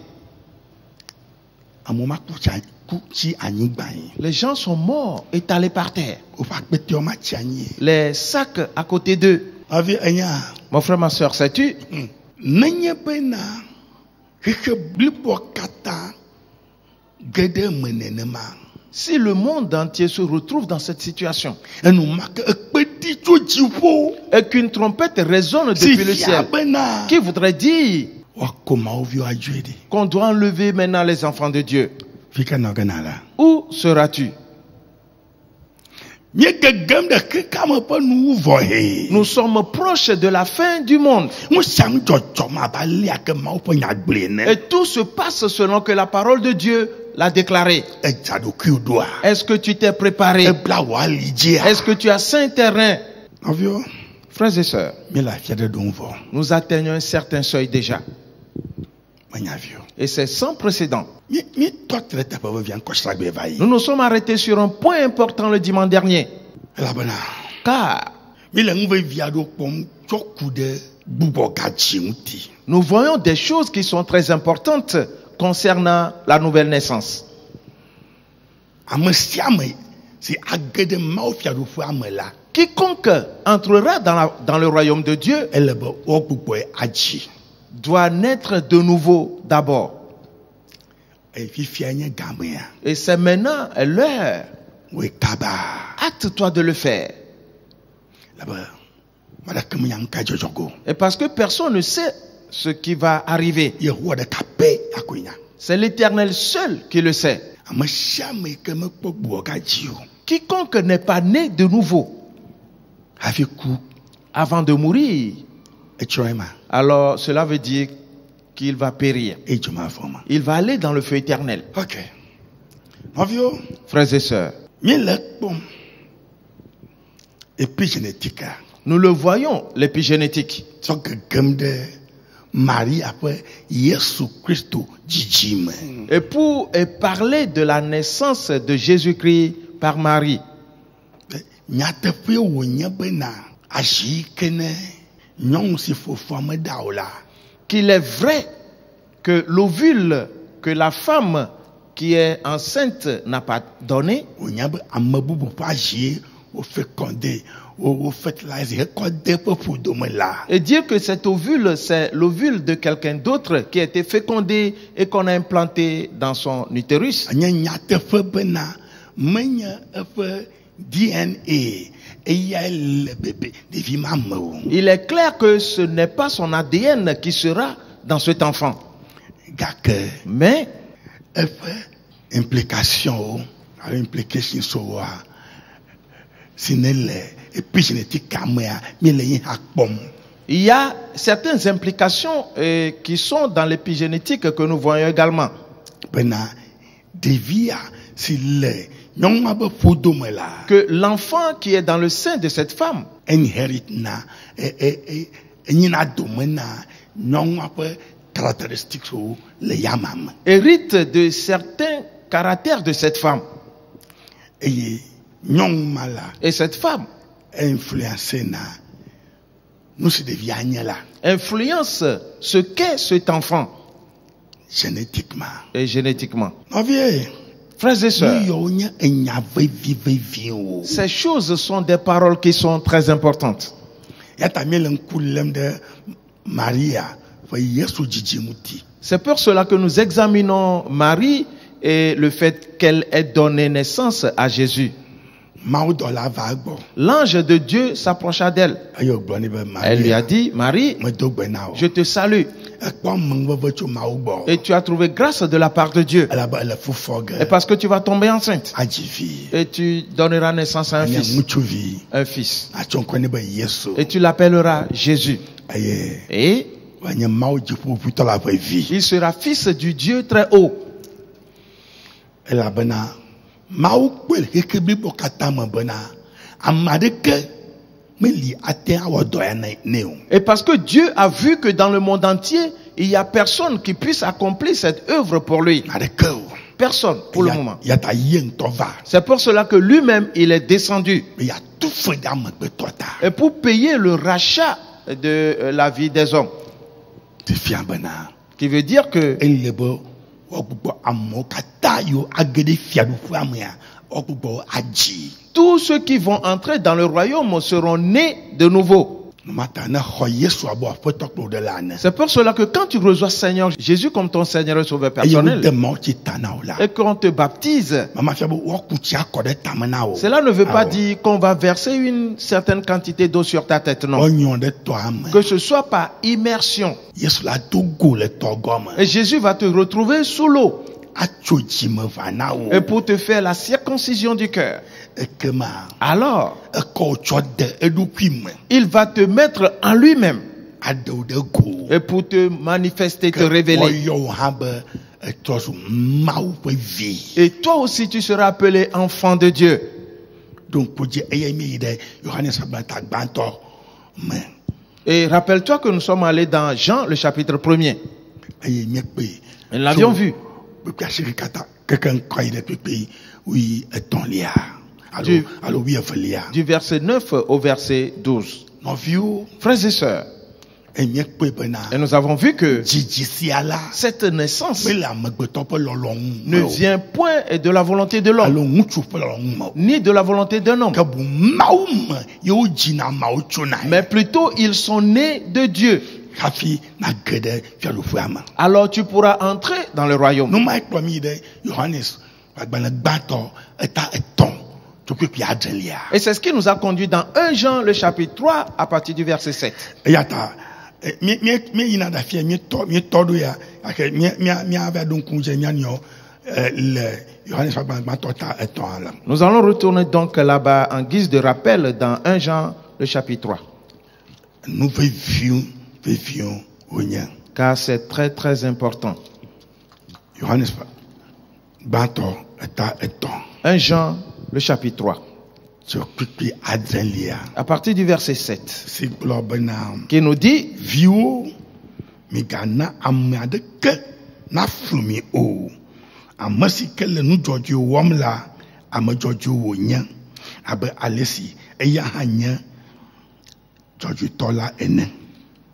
Les gens sont morts, étalés par terre. Les sacs à côté d'eux. Mon frère, ma soeur, sais-tu? Si le monde entier se retrouve dans cette situation et qu'une trompette résonne depuis le ciel, qui voudrait dire qu'on doit enlever maintenant les enfants de Dieu? Où seras-tu? Nous sommes proches de la fin du monde. Et tout se passe selon que la parole de Dieu l'a déclaré. Est-ce que tu t'es préparé? Est-ce que tu as Saint-Terrain? Frères et sœurs, nous atteignons un certain seuil déjà. Et c'est sans précédent. Nous nous sommes arrêtés sur un point important le dimanche dernier. Car nous voyons des choses qui sont très importantes concernant la nouvelle naissance. Quiconque entrera dans le royaume de Dieu doit naître de nouveau d'abord. Et c'est maintenant l'heure. Hâte-toi de le faire. Et parce que personne ne sait ce qui va arriver. C'est l'Éternel seul qui le sait. Quiconque n'est pas né de nouveau avant de mourir, alors cela veut dire qu'il va périr. Il va aller dans le feu éternel. Frères et sœurs, nous le voyons, l'épigénétique. Et pour parler de la naissance de Jésus-Christ par Marie, qu'il est vrai que l'ovule que la femme qui est enceinte n'a pas donné, au fécondé, au fertiliser, recordé pour demain là. Et dire que cet ovule, c'est l'ovule de quelqu'un d'autre qui a été fécondé et qu'on a implanté dans son utérus. Anya nyate fe bena, menya fe DNA, et y a le bébé, des vies mamou. Il est clair que ce n'est pas son ADN qui sera dans cet enfant. Gake, Mais implication, implication sur sinele, et puis génétique caméra, mais les hakbom. il y a certaines implications qui sont dans l'épigénétique que nous voyons également. Bena, des vies, si les, non ma be foudome là. Que l'enfant qui est dans le sein de cette femme Inherit na, nina domena, non ma be caractéristiques sur les yamam. hérite de certains caractères de cette femme. Et non mala, Et cette femme influencé na, nous c'est des viagnes là, influence ce qu'est cet enfant génétiquement. et génétiquement. Non vieux, Frères et sœurs, nous y a un vive. ces choses sont des paroles qui sont très importantes. Yata miel un coulem de Maria, voyez Yesu Jijimuti. C'est pour cela que nous examinons Marie et le fait qu'elle ait donné naissance à Jésus. Maudola vago. L'ange de Dieu s'approcha d'elle. Ayo bloni be Maria. Elle lui a dit, Marie, Me do benao. je te salue Ekwa mangwe vecho maubo. et tu as trouvé grâce de la part de Dieu. Ala ba la fufoge. Et parce que tu vas tomber enceinte Ajivi. et tu donneras naissance à un Anya fils. muchuvi. Un fils. Achon kone be Yesu. Et tu l'appelleras Jésus. Aye. Et Wanya mau jifu puto la be vie. il sera fils du Dieu très haut. Ela bena mau kwel hekebi bokata bena. Amadeke me li ate awodo ya neo. Et parce que Dieu a vu que dans le monde entier, il n'y a personne qui puisse accomplir cette œuvre pour lui. Adeke. Personne pour le moment. Yata yen tova. C'est pour cela que lui-même, il est descendu. Mais il y a tout fait d'âme que toi t'as. Et pour payer le rachat de la vie des hommes. Tu fais un bana. Qui veut dire que El lebo, okubo amo kata yo agede fiadu fuamia, okubo aji. tous ceux qui vont entrer dans le royaume seront nés de nouveau. Matana khoye so abo fotok lo de lane. C'est pour cela que quand tu reçois Seigneur Jésus comme ton Seigneur et Sauveur Et yo personnel, de morti tanaola. et qu'on te baptise, Mama fiabo wokuti akode tamanao. cela ne veut pas dire qu'on va verser une certaine quantité d'eau sur ta tête, non. Onyon de toi ame. Que ce soit par immersion. Yesu la togo le togom. Et Jésus va te retrouver sous l'eau. Achoji me vanao. Et pour te faire la circoncision du cœur. Ekema. Alors, Eko chode edukim. il va te mettre en lui-même. Ado de go. Et pour te manifester, te révéler. Oyo habe etosu mau pe vie. Et toi aussi, tu seras appelé enfant de Dieu. Donc, pour dire, Johannes Sabata Bantor, mais, Et rappelle-toi que nous sommes allés dans Jean, le chapitre 1er. Et nous l'avions vu. Quelqu'un croit qu'il est pays, oui, ton lia. Alors, oui, il lia. Du verset 9 au verset 12. Nos vieux, Frères et sœurs, et nous avons vu que cette naissance ne vient point de la volonté de l'homme, ni de la volonté d'un homme, mais plutôt ils sont nés de Dieu. Alors tu pourras entrer dans le royaume. Et c'est ce qui nous a conduit dans 1 Jean le chapitre 3 à partir du verset 7. Nous allons retourner donc là-bas en guise de rappel dans 1 Jean le chapitre 3. Nous vivions. Car c'est très très important. 1 Jean le chapitre 3. À partir du verset 7. Qui nous dit,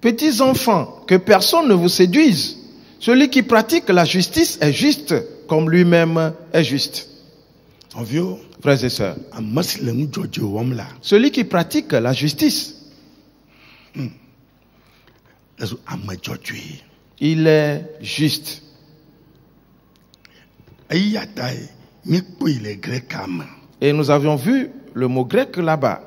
petits enfants, que personne ne vous séduise. Celui qui pratique la justice est juste, comme lui-même est juste. Ovio, Frères et sœurs, a muslim jojo wamla. celui qui pratique la justice, Azu amma jojo. il est juste. Ayatai mikpo ile grekam. Et nous avions vu le mot grec là-bas,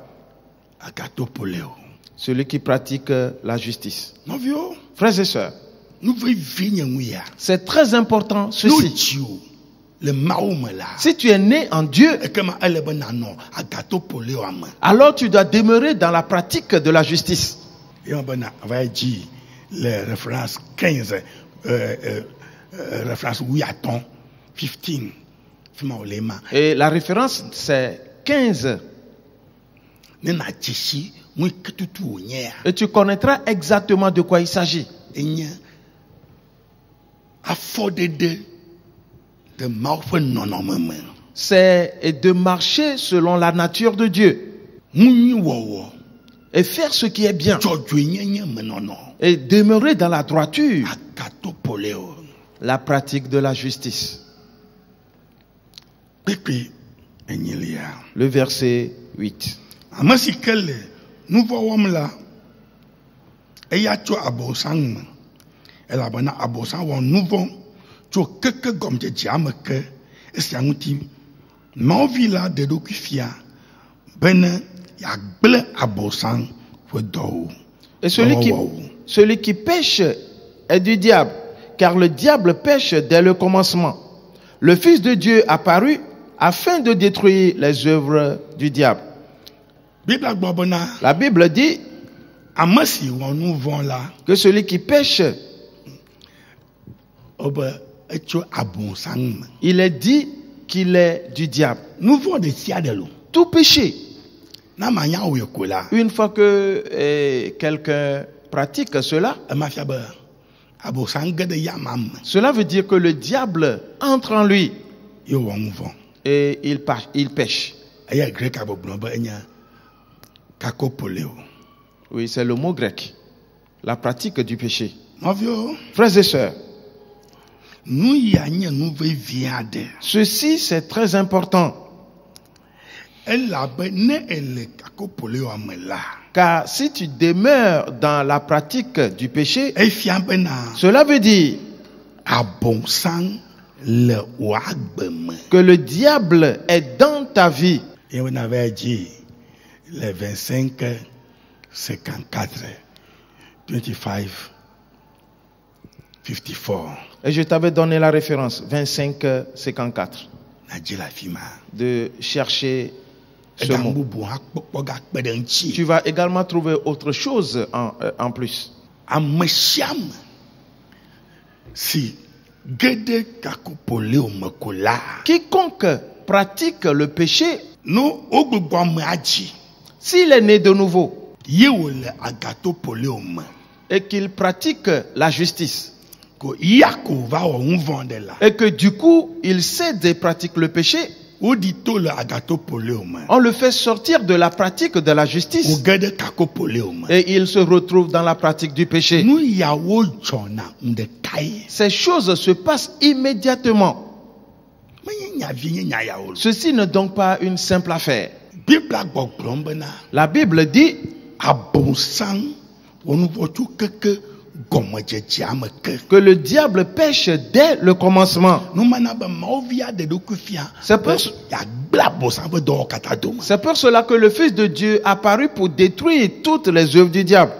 Agatopoleo. celui qui pratique la justice. Ovio, Frères et sœurs, nous voyons c'est très important ceci. nous le maumela. Si tu es né en Dieu, Et comme elle est bonne non, agatopoleo ama. alors tu dois demeurer dans la pratique de la justice. Et on va dire les références 15, référence Ouyaton 15. Fima olema. Et la référence, c'est 15. Nena tishi, mou ketutu onyea. Et tu connaîtras exactement de quoi il s'agit. Enya afforded de maufe nonomeme. C'est de marcher selon la nature de Dieu Mouni wowo. et faire ce qui est bien Jojo nyenye menono. et demeurer dans la droiture, Agatopoleo. la pratique de la justice. Pepe enyelia. Le verset 8. Amasikele, nous voyons là. Et y a tu abosang. Elle a bonne abosang ou nouveau. Tu que comme de diam que. Et c'est un outil. Ma vie là de dokufia. Ben ya ble abosang pour do. Et celui qui pêche est du diable, car le diable pêche dès le commencement. Le Fils de Dieu apparut afin de détruire les œuvres du diable. Bible gbobona. La Bible dit Amasi ou nous vont là. que celui qui pêche, Oba echo abosang. il est dit qu'il est du diable. Nous vont de tiadelo. Tout péché, Na manya ou yokola. une fois que quelqu'un pratique cela, Mafia ba. Abosang de yamam. cela veut dire que le diable entre en lui Yo won vont. et il pêche. Aya grec abobloba enya kakopoleo. Oui, c'est le mot grec. La pratique du péché. Mavio, Frères et sœurs, nous y a nous viande. ceci c'est très important. Elle a ne elle kakopoleo amela. Car si tu demeures dans la pratique du péché, E fiambena cela veut dire abonsang le wagbeme. que le diable est dans ta vie. Et on avait dit le 25 54 25 54 Et je t'avais donné la référence 25-54 Nadjila Fima. de chercher Et ce mot. dans Tu vas également trouver autre chose en plus. Amesham si gede kakopoleo mekola. Quiconque pratique le péché, No ogbogbo aji. s'il est né de nouveau Yewole agatopoleo me. et qu'il pratique la justice, Ko yako va on vende là. et que du coup il cède et pratique le péché, Odito le agatopoleo me. on le fait sortir de la pratique de la O justice gede kakopoleo me. et il se retrouve dans la pratique du péché. Nu yawo jona nde kai. Ces choses se passent immédiatement. Menye nyavi nya yawo. Ceci n'est donc pas une simple affaire. Bible gbogbombena. La Bible dit Abonsang onu votu keke gomojeje ameke. que le diable pêche dès le commencement. Nu mana ba mauvia de dokufia. C'est pour- ya blabo sa be do kata doma. C'est pour cela que le Fils de Dieu apparut pour détruire toutes les œuvres du diable.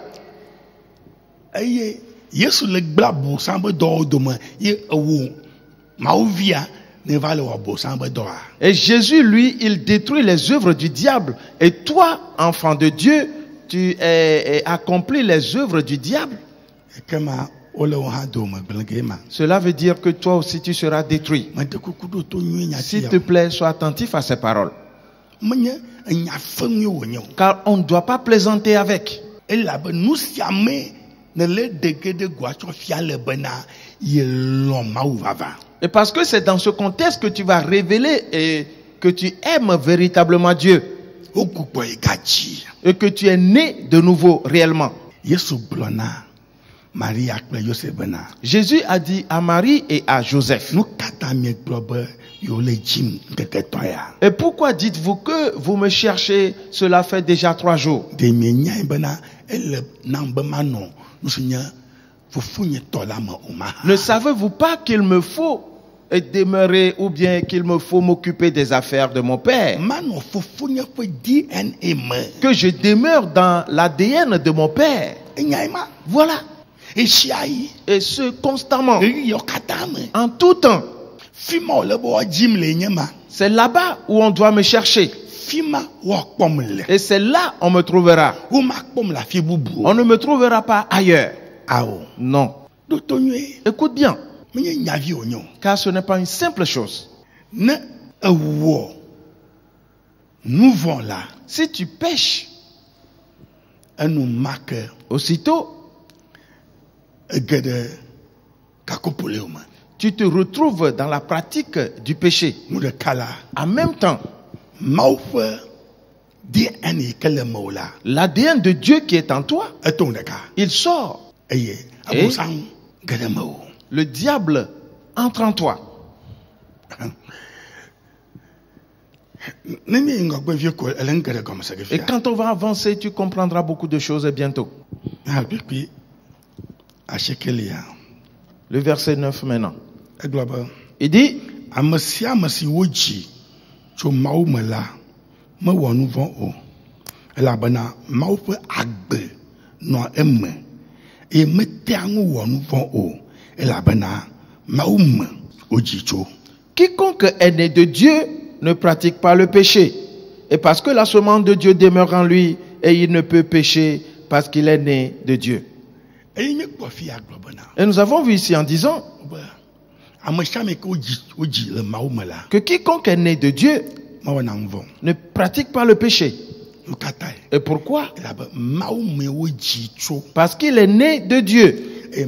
Eye Yesu le blabo sa be do doma ye ewo mauvia ne va le wabo sa be do a. Et Jésus, lui, il détruit les œuvres du diable. Et toi, enfant de Dieu, tu accomplis les œuvres du diable. Kema ole o ha do me blengema. Cela veut dire que toi aussi tu seras détruit. Ma de kukudo to nyu nya S'il te plaît, sois attentif à ces paroles. Menye nya feng yo wonyo. Car on ne doit pas plaisanter avec. Ela be nu siame ne le dege de guacho fia le bena ye lo mau vava. Et parce que c'est dans ce contexte que tu vas révéler et que tu aimes véritablement Dieu. Okupo igachi. Et que tu es né de nouveau réellement. Yesu blona Maria kple Joseph bena. Jésus a dit à Marie et à Joseph, Nu kata mi glo be Et pourquoi dites-vous que vous me cherchez? Cela fait déjà 3 jours. Ne savez-vous pas qu'il me faut demeurer ou bien qu'il me faut m'occuper des affaires de mon père? Que je demeure dans l'ADN de mon père. Voilà. Et ce constamment. En tout temps. C'est là-bas où on doit me chercher. Et c'est là on me trouvera. On ne me trouvera pas ailleurs. Non. Écoute bien. Car ce n'est pas une simple chose. Si tu pêches, aussitôt, tu te retrouves dans la pratique du péché. En même temps, l'ADN de Dieu qui est en toi, il sort. Et le diable entre en toi. Et quand on va avancer, tu comprendras beaucoup de choses bientôt. Le verset 9 maintenant. Il dit, quiconque est né de Dieu ne pratique pas le péché. Et parce que la semence de Dieu demeure en lui, et il ne peut pécher parce qu'il est né de Dieu. Et nous avons vu ici en disant que quiconque est né de Dieu ne pratique pas le péché. Et pourquoi? Parce qu'il est né de Dieu. Et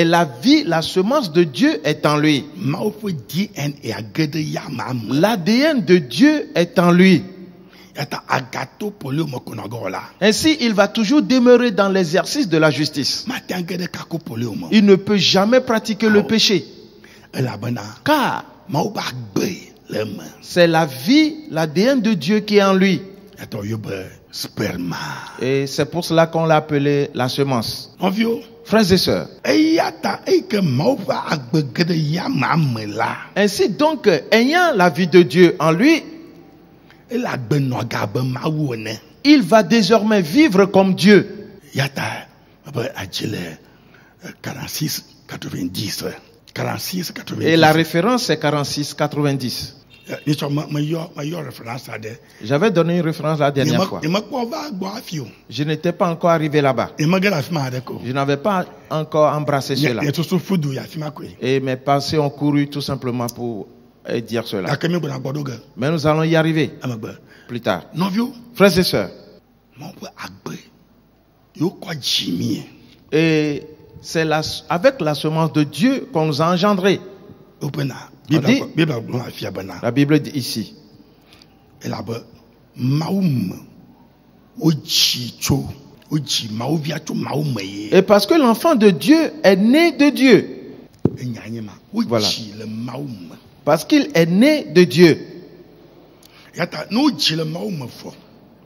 la vie, la semence de Dieu est en lui. L'ADN de Dieu est en lui. Ainsi, il va toujours demeurer dans l'exercice de la justice. Il ne peut jamais pratiquer le péché. Car c'est la vie, l'ADN de Dieu qui est en lui. Et c'est pour cela qu'on l'a appelé la semence. Frères et sœurs. Ainsi donc, ayant la vie de Dieu en lui, il va désormais vivre comme Dieu. 46, 90. Et la référence c'est 46, 90. J'avais donné une référence la dernière fois. Je n'étais pas encore arrivé là-bas. Je n'avais pas encore embrassé cela. Et mes pensées ont couru tout simplement pour dire cela. Mais nous allons y arriver plus tard. Frères et sœurs. Et c'est avec la semence de Dieu qu'on nous a engendrés. Dit, la Bible dit ici. Et parce que l'enfant de Dieu est né de Dieu. Voilà. Parce qu'il est né de Dieu.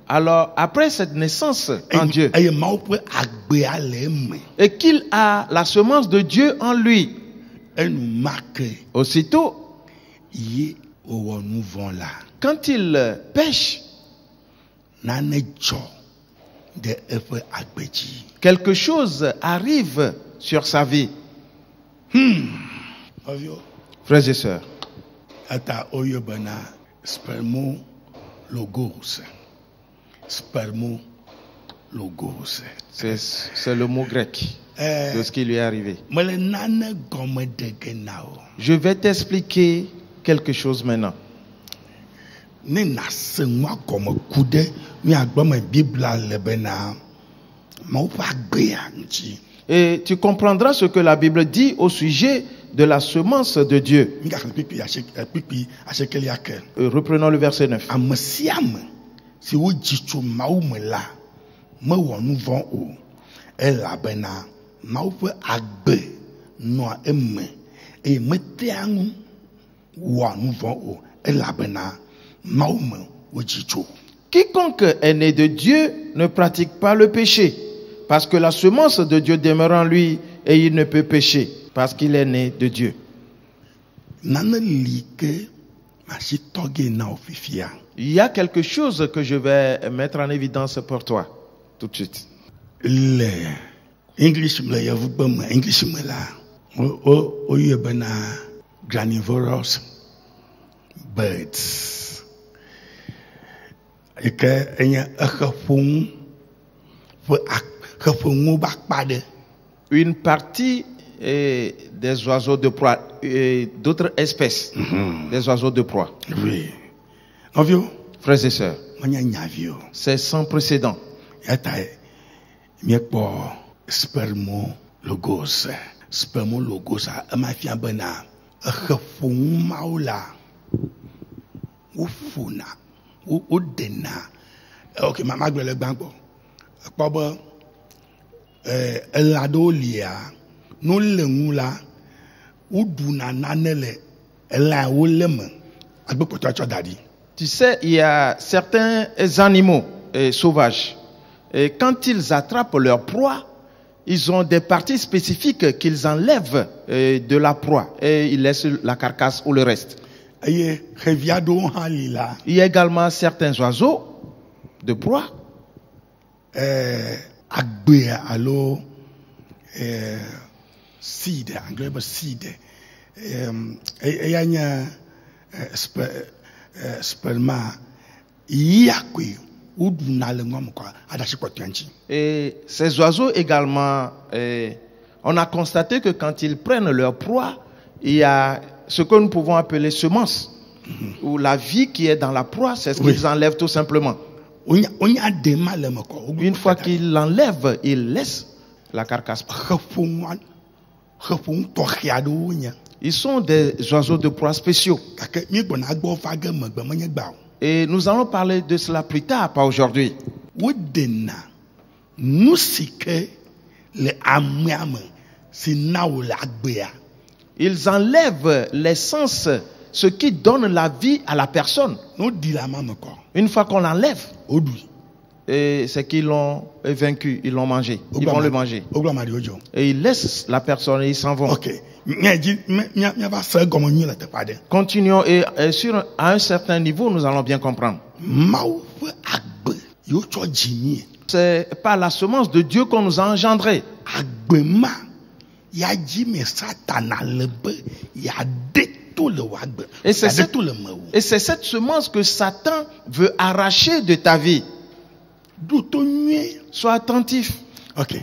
Alors, après cette naissance en Dieu, et qu'il a la semence de Dieu en lui, aussitôt, quand il pêche, quelque chose arrive sur sa vie. Frères et sœurs. C'est le mot grec de ce qui lui est arrivé. Je vais t'expliquer quelque chose maintenant. Et tu comprendras ce que la Bible dit au sujet de la semence de Dieu. Reprenons le verset 9. wa nu vɔ o elabena Mawu me wo dzitso. Quiconque est né de Dieu ne pratique pas le péché, parce que la semence de Dieu demeure en lui et il ne peut pécher, parce qu'il est né de Dieu. Nane li ke masi tɔge na o fifia. Il y a quelque chose que je vais mettre en évidence pour toi, tout de suite. Le English me yavu bama English me la o yebena granivorous birds. Eke enya akhafung akhafung bakpade. Une partie des oiseaux de proie, d'autres espèces, des oiseaux de proie. Oui. Novio, frères et sœurs, c'est sans précédent. Spermologos, amafia bena, akhafung maula, ufuna. Ou dena. Ok, ma gueule banco. Papa, elado lia, nous le moula, ou duna nanele, ela ou leme. Tu sais, il y a certains animaux sauvages, et quand ils attrapent leur proie, ils ont des parties spécifiques qu'ils enlèvent de la proie et ils laissent la carcasse ou le reste. Il y a également certains oiseaux de proie. Seed, anglais seed. Sperma. Et ces oiseaux également, on a constaté que quand ils prennent leur proie, il y a ce que nous pouvons appeler semence, ou la vie qui est dans la proie, c'est ce qu'ils enlèvent tout simplement. Une fois qu'ils l'enlèvent, ils laissent la carcasse. Ils sont des oiseaux de proie spéciaux. Et nous allons parler de cela plus tard, pas aujourd'hui. Ils enlèvent l'essence, ce qui donne la vie à la personne. Une fois qu'on l'enlève, c'est qu'ils l'ont vaincu, ils l'ont mangé, ils vont le manger. Et ils laissent la personne et ils s'en vont. Continuons et à un certain niveau, nous allons bien comprendre. C'est par la semence de Dieu qu'on nous a engendrés. Et c'est cette semence que Satan veut arracher de ta vie. Sois attentif. Ok.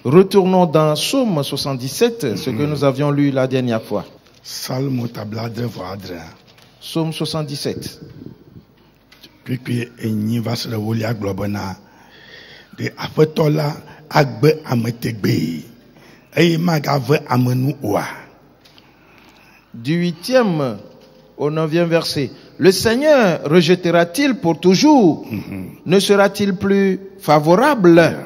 Retournons dans Psaume 77, ce que nous avions lu la dernière fois. Psaume 77. Du 8e au 9e verset. Le Seigneur rejettera-t-il pour toujours? Ne sera-t-il plus favorable?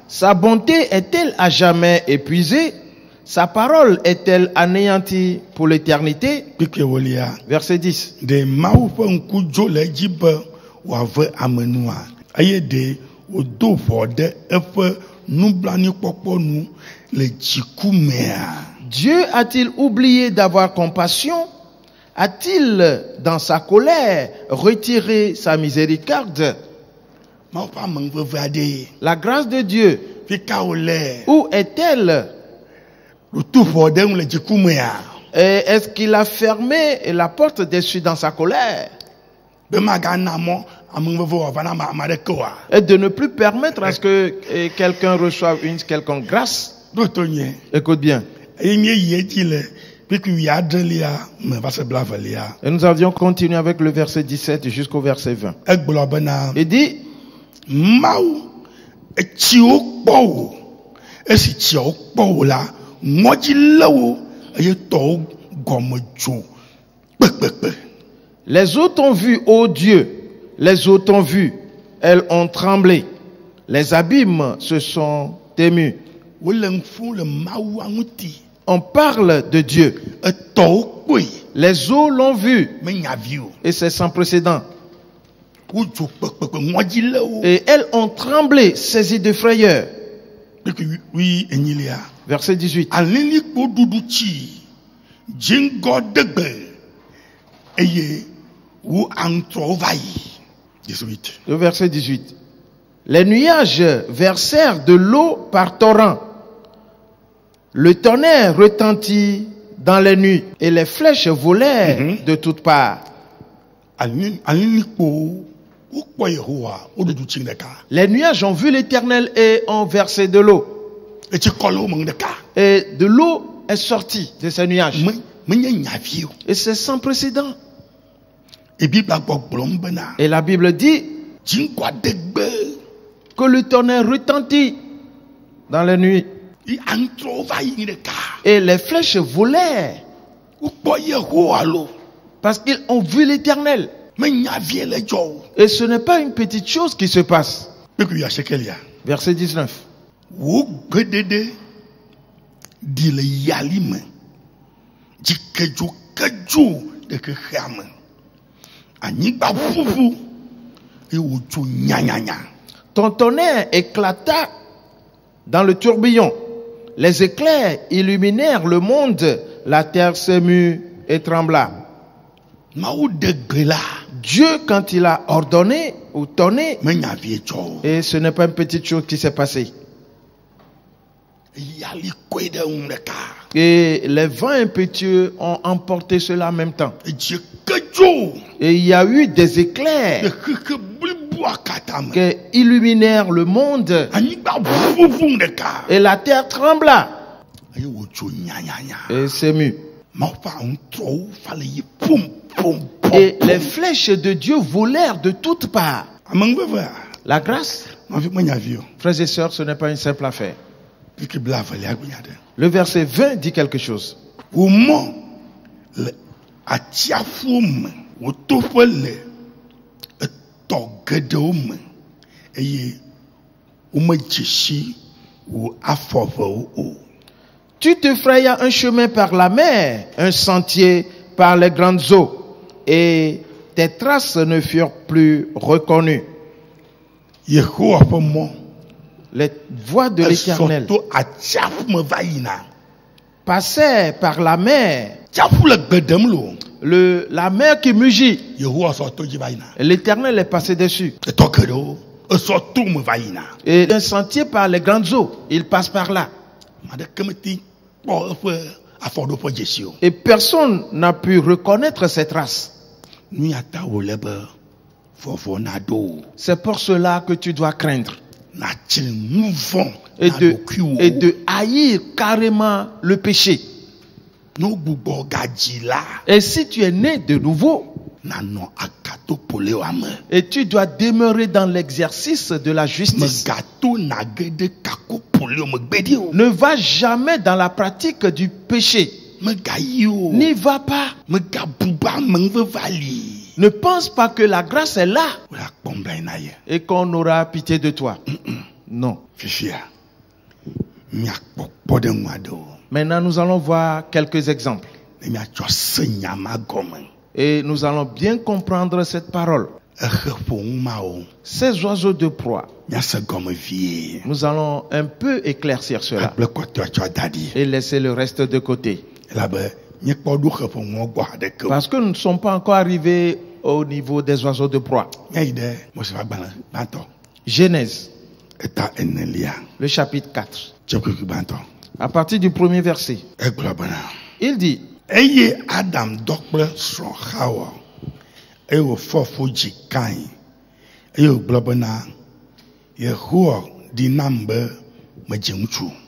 Sa bonté est-elle à jamais épuisée? Sa parole est-elle anéantie pour l'éternité? Verset 10. Dieu a-t-il oublié d'avoir compassion? A-t-il, dans sa colère, retiré sa miséricorde? La grâce de Dieu, où est-elle? Est-ce qu'il a fermé la porte des cieux dans sa colère? Et de ne plus permettre à ce que quelqu'un reçoive une quelconque grâce. Écoute bien. Et nous avions continué avec le verset 17 jusqu'au verset 20. Il dit, Les eaux t'ont vu, ô Dieu, les eaux t'ont vu, elles ont tremblé, les abîmes se sont émus. On parle de Dieu. Les eaux l'ont vu et c'est sans précédent. Et elles ont tremblé, saisies de frayeur. Verset 18. Le verset 18. Les nuages versèrent de l'eau par torrent. Le tonnerre retentit dans les nuits et les flèches volèrent de toutes parts. Les nuages ont vu l'Éternel et ont versé de l'eau. Et de l'eau est sortie de ces nuages. Et c'est sans précédent. Et la Bible dit que le tonnerre retentit dans les nuits. Et les flèches volèrent parce qu'ils ont vu l'Éternel. Et ce n'est pas une petite chose qui se passe. Verset 19. Ton tonnerre éclata dans le tourbillon. Les éclairs illuminèrent le monde. La terre s'émut et trembla. Dieu, quand il a ordonné ou tonné, et ce n'est pas une petite chose qui s'est passée. Et les vents impétueux ont emporté cela en même temps. Et il y a eu des éclairs qui illuminèrent le monde. Et la terre trembla. Et s'émut. Et les flèches de Dieu volèrent de toutes parts. La grâce, frères et sœurs, ce n'est pas une simple affaire. Le verset 20 dit quelque chose. Tu te frayas un chemin par la mer, un sentier par les grandes eaux, et tes traces ne furent plus reconnues. Les voies de l'Éternel passaient par la mer, la mer qui mugit. L'Éternel est passé dessus. Et un sentier par les grandes eaux, il passe par là. Et personne n'a pu reconnaître ces traces. C'est pour cela que tu dois craindre. Et de haïr carrément le péché. Et si tu es né de nouveau, et tu dois demeurer dans l'exercice de la justice, ne va jamais dans la pratique du péché. N'y va pas. Ne pense pas que la grâce est là et qu'on aura pitié de toi. Non. Maintenant, nous allons voir quelques exemples. Et nous allons bien comprendre cette parole. Ces oiseaux de proie, nous allons un peu éclaircir cela et laisser le reste de côté. Parce que nous ne sommes pas encore arrivés au niveau des oiseaux de proie. Genèse, le chapitre 4. À partir du premier verset, il dit: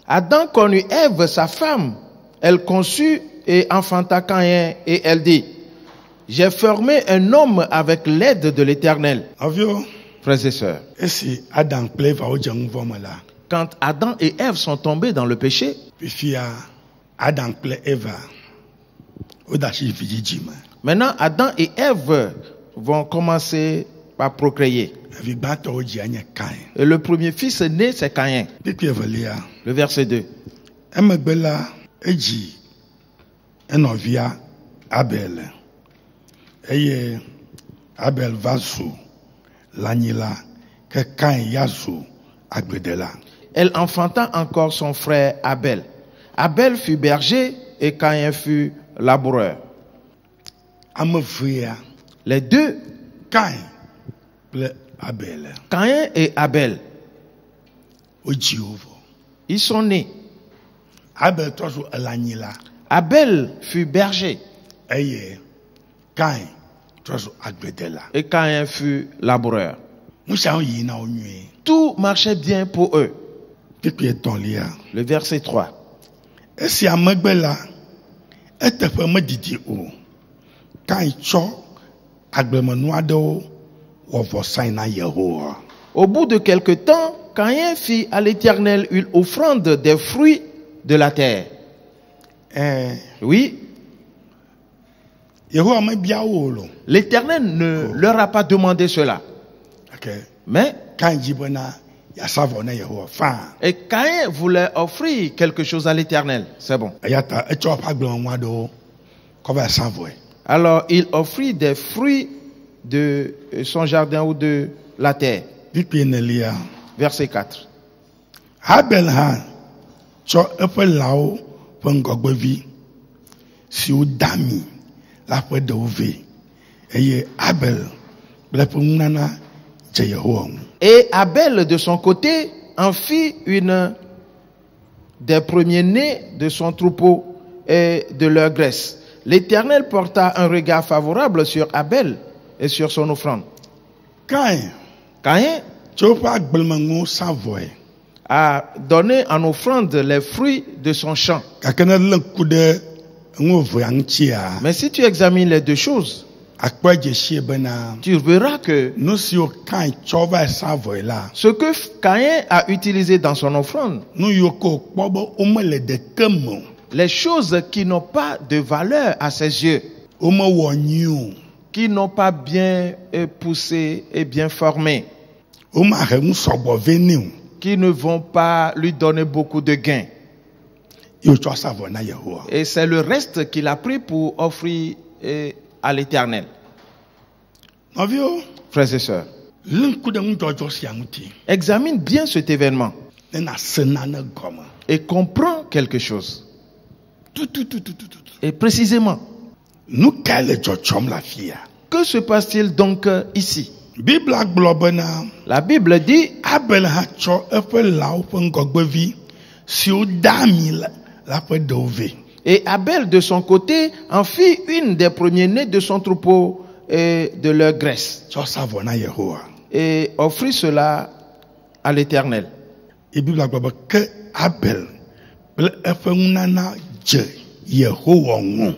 Adam connut Ève, sa femme. Elle conçut et enfanta Caïn, et elle dit: J'ai formé un homme avec l'aide de l'Éternel. Frères et sœurs, quand Adam et Ève sont tombés dans le péché, Odashi Fijijima. Maintenant, Adam et Ève vont commencer par procréer. Vigbato Ojianya Kain. Et le premier fils né, c'est Caïn. Depuis Evelia. Le verset 2. Emegbela Eji Enovia Abel. Eye Abel Vasu Lanila que Cain Yasu Agbedela. Elle enfanta encore son frère Abel. Abel fut berger et Caïn fut laboureur. Amefria Les deux, Cain ple Abel. Caïn et Abel, Ojiovo. ils sont nés. Abel tosu Lanila. Abel fut berger Eye Cain tosu Agbedela. et Caïn fut laboureur. Moussa Yina Onue. Tout marchait bien pour eux. Depuis Tonlia. Le verset 3. Et si Amegbela était fait me didi o. Cain cho Agbemenoado Wovosaina Yehoa. Au bout de quelque temps, Caïn fit à l'Éternel une offrande des fruits de la terre. Oui, Yehoa me biaolo. l'Éternel ne leur a pas demandé cela. Okay. Mais Cain jibona ya savona Yehoa fa. et Caïn voulait offrir quelque chose à l'Éternel. C'est bon. Ayata echo Agbemenoado ko ba savoy. Alors il offrit des fruits de son jardin ou de la terre. Depuis Nelia. Verset 4. Abel ha cho epe lao pengogbevi si o dami la pe de ove. Eye Abel ble punana je Yehoa. Et Abel, de son côté, en fit une des premiers-nés de son troupeau et de leur graisse. L'Éternel porta un regard favorable sur Abel et sur son offrande. Cain Caïn cho pa agbelmango savoy. a donné en offrande les fruits de son champ. Kakana lenkude ngovo anchia. Mais si tu examines les deux choses, Akpa jeshi bena tu verras que no si o Cain cho va savoy la. ce que Caïn a utilisé dans son offrande, No yoko kpobo o me le de kemo. les choses qui n'ont pas de valeur à ses yeux, O me wonyu. qui n'ont pas bien poussé et bien formé, O ma he sobo venu. qui ne vont pas lui donner beaucoup de gains. Yo cho savoy na Yehoa. Et c'est le reste qu'il a pris pour offrir à l'Éternel. Novio Frères et sœurs, lenkude ngojo siamuti. examine bien cet événement Na senana goma. et comprends quelque chose. Tout. Et précisément, Nous kale jochom la fia. que se passe-t-il donc ici? Bible globena La Bible dit, Abel ha cho efe lao pengogbevi si o dami la pe de ove. et Abel de son côté en fit une des premiers-nés de son troupeau et de leur graisse Cho savoy na Yehoa. et offrit cela à l'Éternel. Et Bible globena que Abel ble efe nana je Yehoa ngo.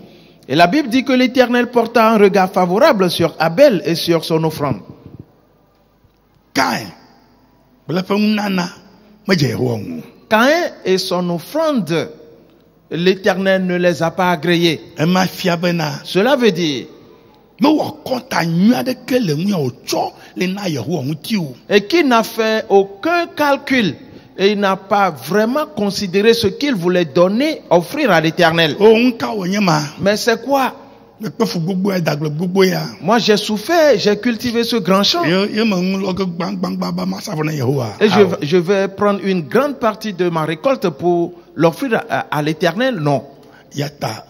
Et la Bible dit que l'Éternel porta un regard favorable sur Abel et sur son offrande. Cain ble efe nana me je Yehoa ngo. Caïn et son offrande, l'Éternel ne les a pas agréés. E ma fia bena Cela veut dire, me wo konta nyu de ke le mu o cho le na Yehoa nguti o. et qui n'a fait aucun calcul et il n'a pas vraiment considéré ce qu'il voulait donner, offrir à l'Éternel. O nka wo nyema. Mais c'est quoi? Me pe fu gbogbo e dagle gbogbo ya. Moi j'ai souffert, j'ai cultivé ce grand champ. Ye me nlo ke bang baba ma savoy na Yehoa. Et je vais prendre une grande partie de ma récolte pour l'offrir à l'Éternel? Non. Yata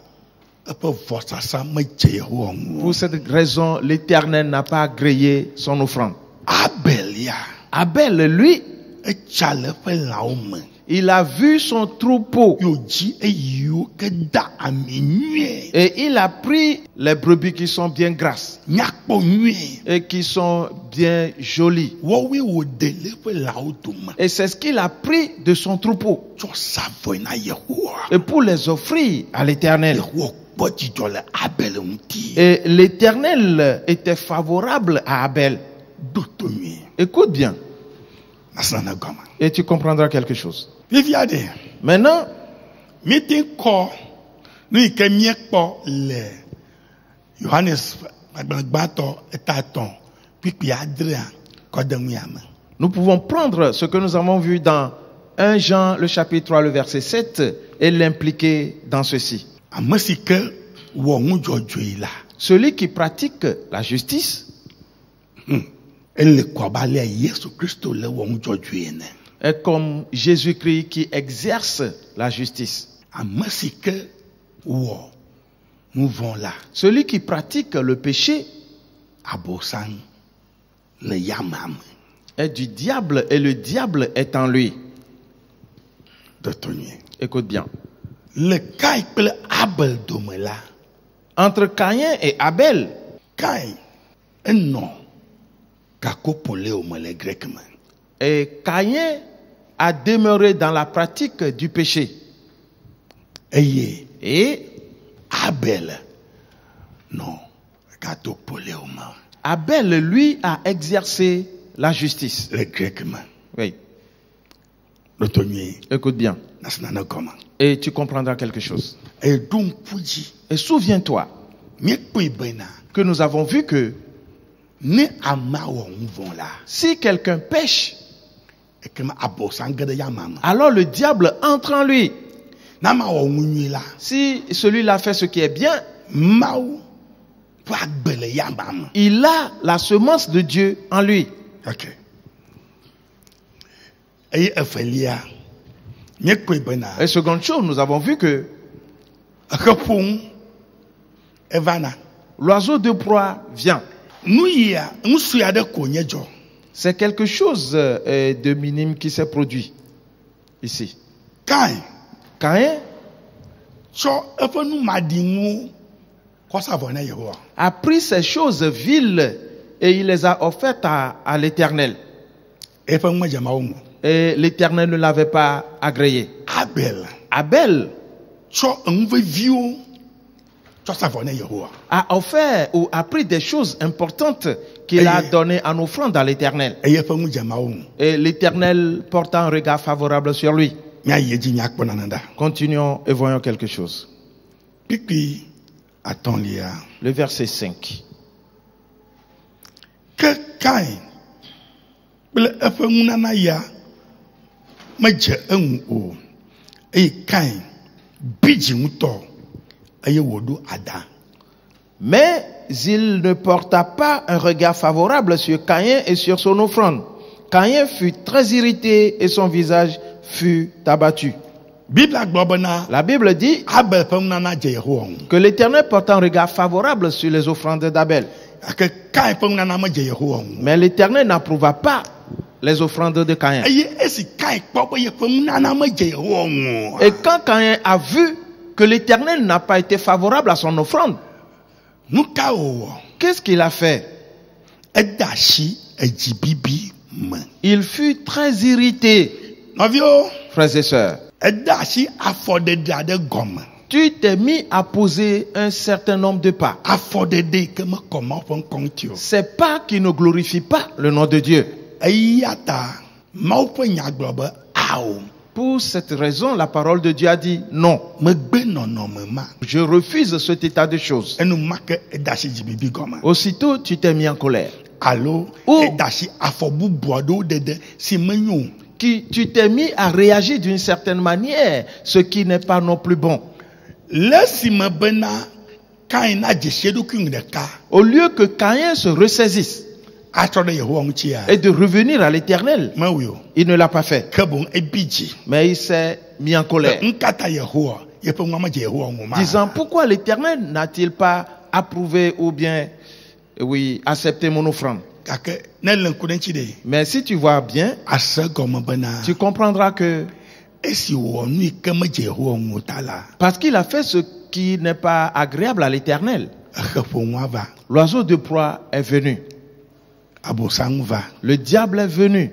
epe vosasa me je Yehoa ngo. Pour cette raison, l'Éternel n'a pas agréé son offrande. Abel ya. Abel, lui, E chale pe lao me. il a vu son troupeau Yo ji e yo ke da amenue. et il a pris les brebis qui sont bien grasses Nyakpo nue. et qui sont bien jolies. Wo we wo dele pe lao duma. Et c'est ce qu'il a pris de son troupeau Cho savoy na Yehoa. et pour les offrir à l'Éternel. Yehoa kpo jijo le Abel nti. Et l'Éternel était favorable à Abel. Dotomi. Écoute bien Nasana goma. et tu comprendras quelque chose. Viviade. Maintenant, Meeting call. Nu ike miekpo le Johannes agbalagbato etaton pipi adrea kodemuyame. Nous pouvons prendre ce que nous avons vu dans 1 Jean, le chapitre 3, le verset 7, et l'impliquer dans ceci. Amasike wo ngujojo la. Celui qui pratique la justice Elle kwabale Yesu Kristo le wo ngujojo ene. est comme Jésus-Christ qui exerce la justice. Amasike wo mouvons là. Celui qui pratique le péché Abosan le yamam. est du diable et le diable est en lui. Dotonye. Écoute bien. Le Caïn ple Abel domela. Entre Caïn et Abel, Caïn non kakopole o mele grec man. et Caïn a demeuré dans la pratique du péché. Eye Et Abel non katopole o man. Abel, lui, a exercé la justice. Le grec man. Oui, Dotonye écoute bien. nasana comment. Et tu comprendras quelque chose. Et donc puji Et souviens-toi mi pe bena que nous avons vu que ne ama wo mvon là. si quelqu'un pêche, Et que ma abosan gade yamam. alors le diable entre en lui. Na ma wo ngunyi là. Si celui-là fait ce qui est bien, Mau pour agbele yamam. il a la semence de Dieu en lui. OK. Et Ophélia mi pe bena Et seconde chose, nous avons vu que akapon evana l'oiseau de proie vient. nu ya nsu ya de konyejo. C'est quelque chose de minime qui s'est produit ici. Caïn Caïn cho efenu madinu ko savona Yehova. a pris ces choses viles et il les a offertes à l'Éternel. Efenu majama omo. Et l'Éternel ne l'avait pas agréé. Abel Abel cho enve viu cho savona Yehova. a offert ou a pris des choses importantes qu'il a données en offrande à l'Éternel. Et efenu jama omo. Et l'Éternel porte un regard favorable sur lui. Nya yeji nya kponananda. Continuons et voyons quelque chose. Pipi atonlia. Le verset 5. Que Caïn ble efenu nana ya maje enu o. Et Caïn biji muto aye wodu ada. Mais il ne porta pas un regard favorable sur Caïn et sur son offrande. Caïn fut très irrité et son visage fut abattu. Bible agbobana La Bible dit Abel fenu nana je Yehova. que l'Éternel porte un regard favorable sur les offrandes d'Abel. Que Caïn fenu nana maje Yehova. Mais l'Éternel n'approuva pas les offrandes de Caïn. Aye esi Caïn kpopo ye fenu nana maje Yehova. Et quand Caïn a vu que l'Éternel n'a pas été favorable à son offrande, Nuka o qu'est-ce qu'il a fait? edashi ejibibi me. Il fut très irrité. Novio Frères et sœurs, edashi afodede ade gomme. tu t'es mis à poser un certain nombre de pas. Afodede que me comment fon kontio. Ces pas qui ne glorifient pas le nom de Dieu. Ayata mau pe nyaglobe ao. Pour cette raison, la parole de Dieu a dit non. Me gbe nono me ma. Je refuse cet état de choses. Enu make edashi jibibi gomme. Aussitôt, tu t'es mis en colère. Allo Oh. edashi afobubuado dede si menyo. Tu t'es mis à réagir d'une certaine manière, ce qui n'est pas non plus bon. Laisse me bena Caïn na jesiedu kungdeka. Au lieu que Caïn se ressaisisse Atode Yehova nchia. et de revenir à l'Éternel, Mawio. il ne l'a pas fait. Kebon ebiji. Mais il s'est mis en colère, Nkata Yehova. Yepe ngama je Yehova ngoma. disant pourquoi l'Éternel n'a-t-il pas approuvé ou bien, oui, accepté mon offrande? Kake nelen kudenchi de. Mais si tu vois bien, Asa gomme bena. tu comprendras que Esi wo nu kema je Yehova ngotala. parce qu'il a fait ce qui n'est pas agréable à l'Éternel, Akefo ngava. l'oiseau de proie est venu, Abosang va. le diable est venu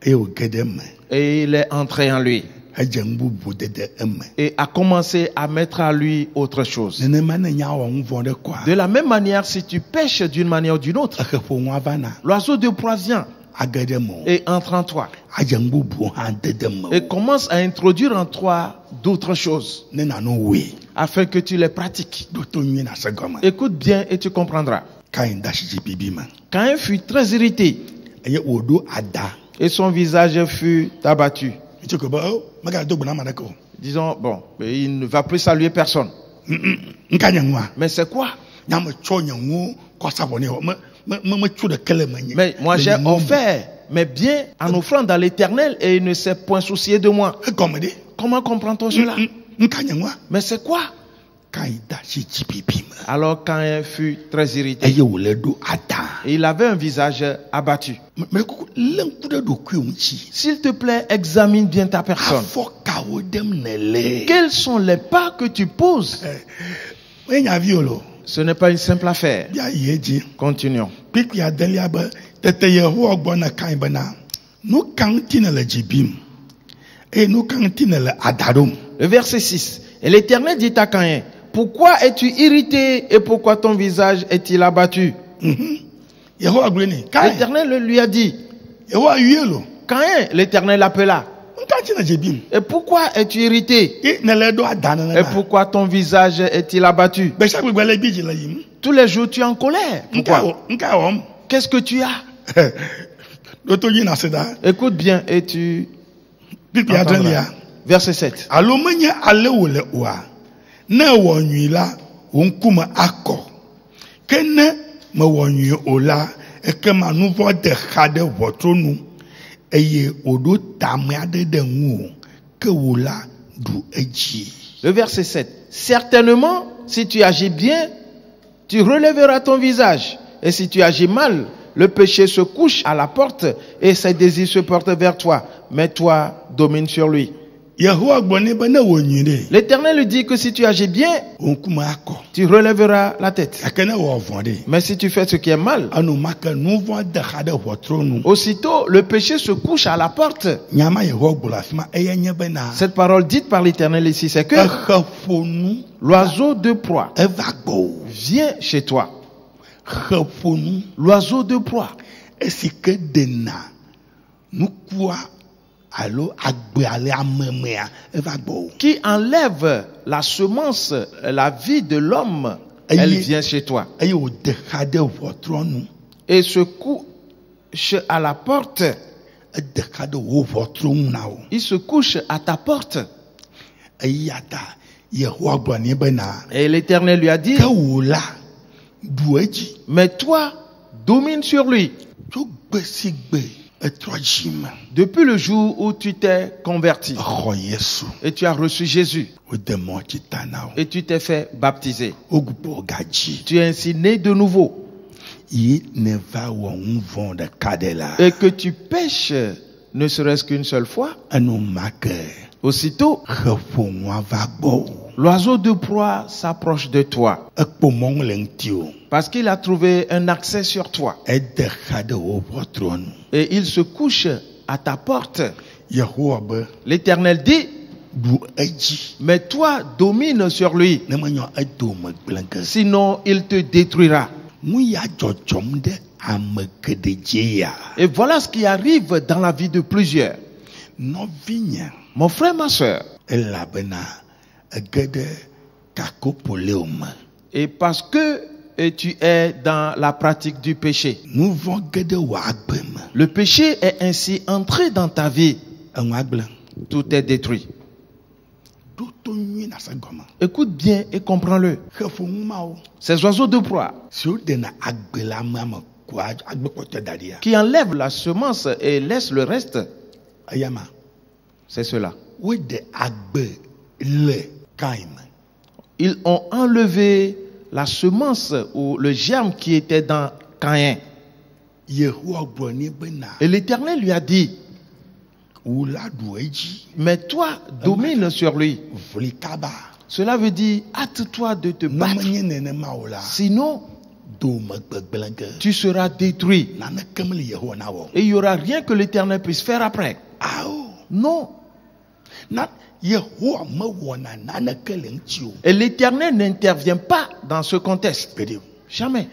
E o gedem. et il est entré en lui Hajembu budede emme. et a commencé à mettre à lui autre chose. Nene mane nya wo ngvonde kwa. De la même manière, si tu pêches d'une manière ou d'une autre, Akefo ngava na. l'oiseau de proie vient Agedemo. et entre en toi Hajembu bu han dedem. et commence à introduire en toi d'autres choses ne nano we afin que tu les pratiques. do to nyi na segoma Écoute bien et tu comprendras. Kain dashi bibi ma Caïn fut très irrité eye odo ada et son visage fut abattu. ichoko ba o maga do bana madako Disons, bon, il ne va plus saluer personne. nkanya nwa Mais c'est quoi? nyam cho nyanwo ko sabone ho me chu de kele manye Mais moi j'ai offert mes biens en offrant dans l'Éternel et il ne s'est point soucié de moi. comme de Comment comprend-on cela? nkanya nwa Mais c'est quoi? Kain dashi bibi ma Alors Caïn fut très irrité. eye wole do ada Et il avait un visage abattu. me ko lenku de do kwumchi S'il te plaît, examine bien ta personne. afo kawo dem nele Quels sont les pas que tu poses? enya violo Ce n'est pas une simple affaire. bia yeji Continuons. pipi adelia ba tete yeho ogbona kan bana no kan tinele jibim et no kan tinele adarum Le verset 6. Et l'Éternel dit à Caïn, pourquoi es-tu irrité et pourquoi ton visage est-il abattu? yeho agreni kan L'Éternel lui a dit, yeho ayelo Caïn, l'Éternel l'appela. nka tinele jibim Et pourquoi es-tu irrité? e nele do adana Et na pourquoi ton visage est-il abattu? be sa gbele biji la yim Tous les jours tu es en colère. Pourquoi? nka om Qu'est-ce que tu as? do to yin aseda Écoute bien et tu pipi entendras. adelia Verset 7. alo menye ale wole wa na wo nwila wonkuma akọ kene me wo nwi ola ekema nuvo de khade votronu eye odo tame ade de nwu ke wola du eji Le verset 7. Certainement, si tu agis bien, tu relèveras ton visage. Et si tu agis mal, le péché se couche à la porte et ses désirs se portent vers toi. Mais toi, domine sur lui. yehowa gbone be na wo nwi de L'Éternel lui dit que si tu agis bien, wonkuma akọ tu relèveras la tête. akene wo vonde Mais si tu fais ce qui est mal, anu make nuvo de khade votronu aussitôt le péché se couche à la porte. nyama yehowa gbola fima eye nye be na Cette parole dite par l'Éternel ici, c'est que khafonu l'oiseau de proie eva gbo vient chez toi. khafonu L'oiseau de proie. esike dena nukua alo agbe ale amemea eva gbo Qui enlève la semence, la vie de l'homme, elle vient chez toi. eye o de khade votronu Et se couche à la porte. de khade wo votronu na o Il se couche à ta porte. eyata yehowa gbo ni be na Et l'Éternel lui a dit, ke wola du eji mais toi, domine sur lui. to gbesigbe etrojima Depuis le jour où tu t'es converti xɔ yesu et tu as reçu Jésus o de mo chitana o et tu t'es fait baptiser. ogbo gaji Tu es ainsi né de nouveau. yi ne va wo nvon de kadela Et que tu pêches ne serait-ce qu'une seule fois. anu make Aussitôt, xefonwa va gbo l'oiseau de proie s'approche de toi. ekpo mong le ŋti o Parce qu'il a trouvé un accès sur toi. ede khade wo votronu Et il se couche à ta porte. yehowa be L'Éternel dit, du eji mais toi domine sur lui. ne menyo edo me gblenge Sinon, il te détruira. mu ya dzɔdzɔm de ame geɖe dzi ya Et voilà ce qui arrive dans la vie de plusieurs. nɔvinye Mon frère, ma soeur. elabena ege ɖe kakopolio me Et parce que tu es dans la pratique du péché. nu vɔ ge ɖe wò agbe me Le péché est ainsi entré dans ta vie. eŋu agble Tout est détruit. ɖo to nyui na se gɔme Écoute bien et comprends-le. xefonu mawo Ces oiseaux de proie siwo dena agbe le amea me ko agbe kpɔtɔ da ɖia qui enlèvent la semence et laissent le reste, eyama c'est cela. wo de agbe le Kain me Ils ont enlevé la semence ou le germe qui était dans Caïn. yehowa gblɔ nɛ bena Et l'Éternel lui a dit, wò la ɖu edzi mais toi, domine sur lui. vli kaba Cela veut dire, hâte-toi de te ne battre. menye nenema o la Sinon, do me gbegblẽge tu seras détruit. naneke mele yehowa na wɔ Et il n'y aura rien que l'Éternel puisse faire après. ao Non. na yehowa mewɔna naneke le ŋuti o Et l'Éternel n'intervient pas dans ce contexte. gbeɖe Jamais.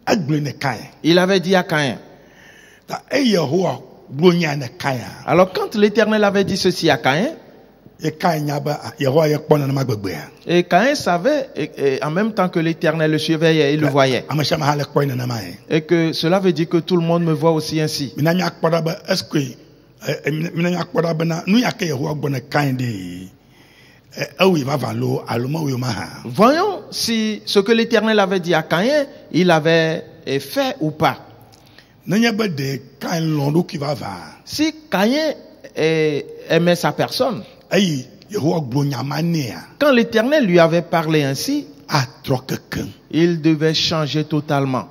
egblẽ ne Kain Il avait dit à Caïn. ta eye yehowa gblɔ nya ne Kain Alors quand l'Éternel avait dit ceci à Caïn, Et Caïn savait, et en même temps que l'Éternel le surveillait, il le voyait. Et que cela veut dire que tout le monde me voit aussi ainsi. Voyons si ce que l'Éternel avait dit à Caïn, il avait fait ou pas. Si Caïn aimait sa personne, quand l'Éternel lui avait parlé ainsi, il devait changer totalement.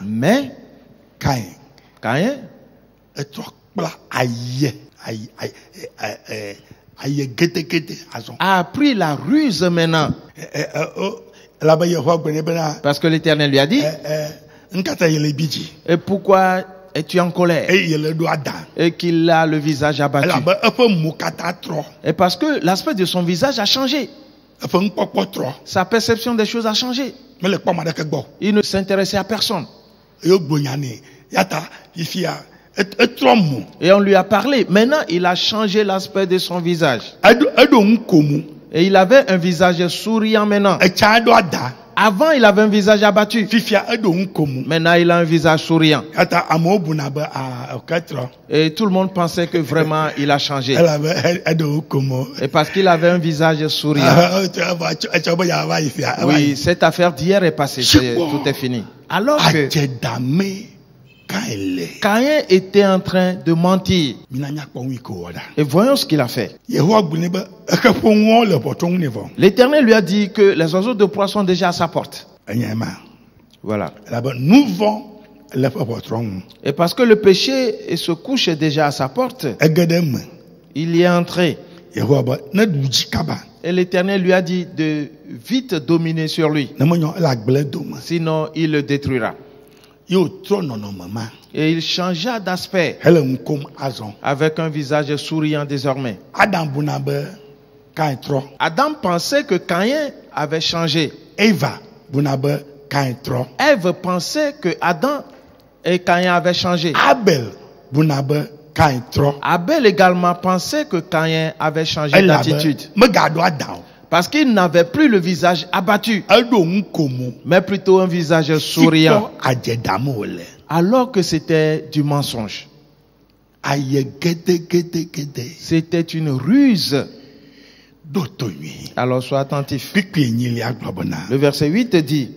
Mais Caïn a appris la ruse maintenant. Parce que l'Éternel lui a dit, et pourquoi es-tu en colère? Et qu'il a le visage abattu. Et parce que l'aspect de son visage a changé. Sa perception des choses a changé. Il ne s'intéressait à personne. Et on lui a parlé. Maintenant, il a changé l'aspect de son visage. Et il avait un visage souriant maintenant. Avant, il avait un visage abattu. Maintenant, il a un visage souriant. Et tout le monde pensait que vraiment, il a changé. Et parce qu'il avait un visage souriant. Oui, cette affaire d'hier est passée. Tout est fini. Alors que Caïn était en train de mentir. Et voyons ce qu'il a fait. L'Éternel lui a dit que les oiseaux de proie sont déjà à sa porte. Voilà. Et parce que le péché se couche déjà à sa porte, il y est entré. Et l'Éternel lui a dit de vite dominer sur lui. Sinon, il le détruira. Et il changea d'aspect avec un visage souriant désormais. Adam pensait que Caïn avait changé. Ève pensait que Adam et Caïn avaient changé. Abel également pensait que Caïn avait changé d'attitude. Parce qu'il n'avait plus le visage abattu, mais plutôt un visage souriant, alors que c'était du mensonge. C'était une ruse. Alors sois attentif. Le verset 8 dit,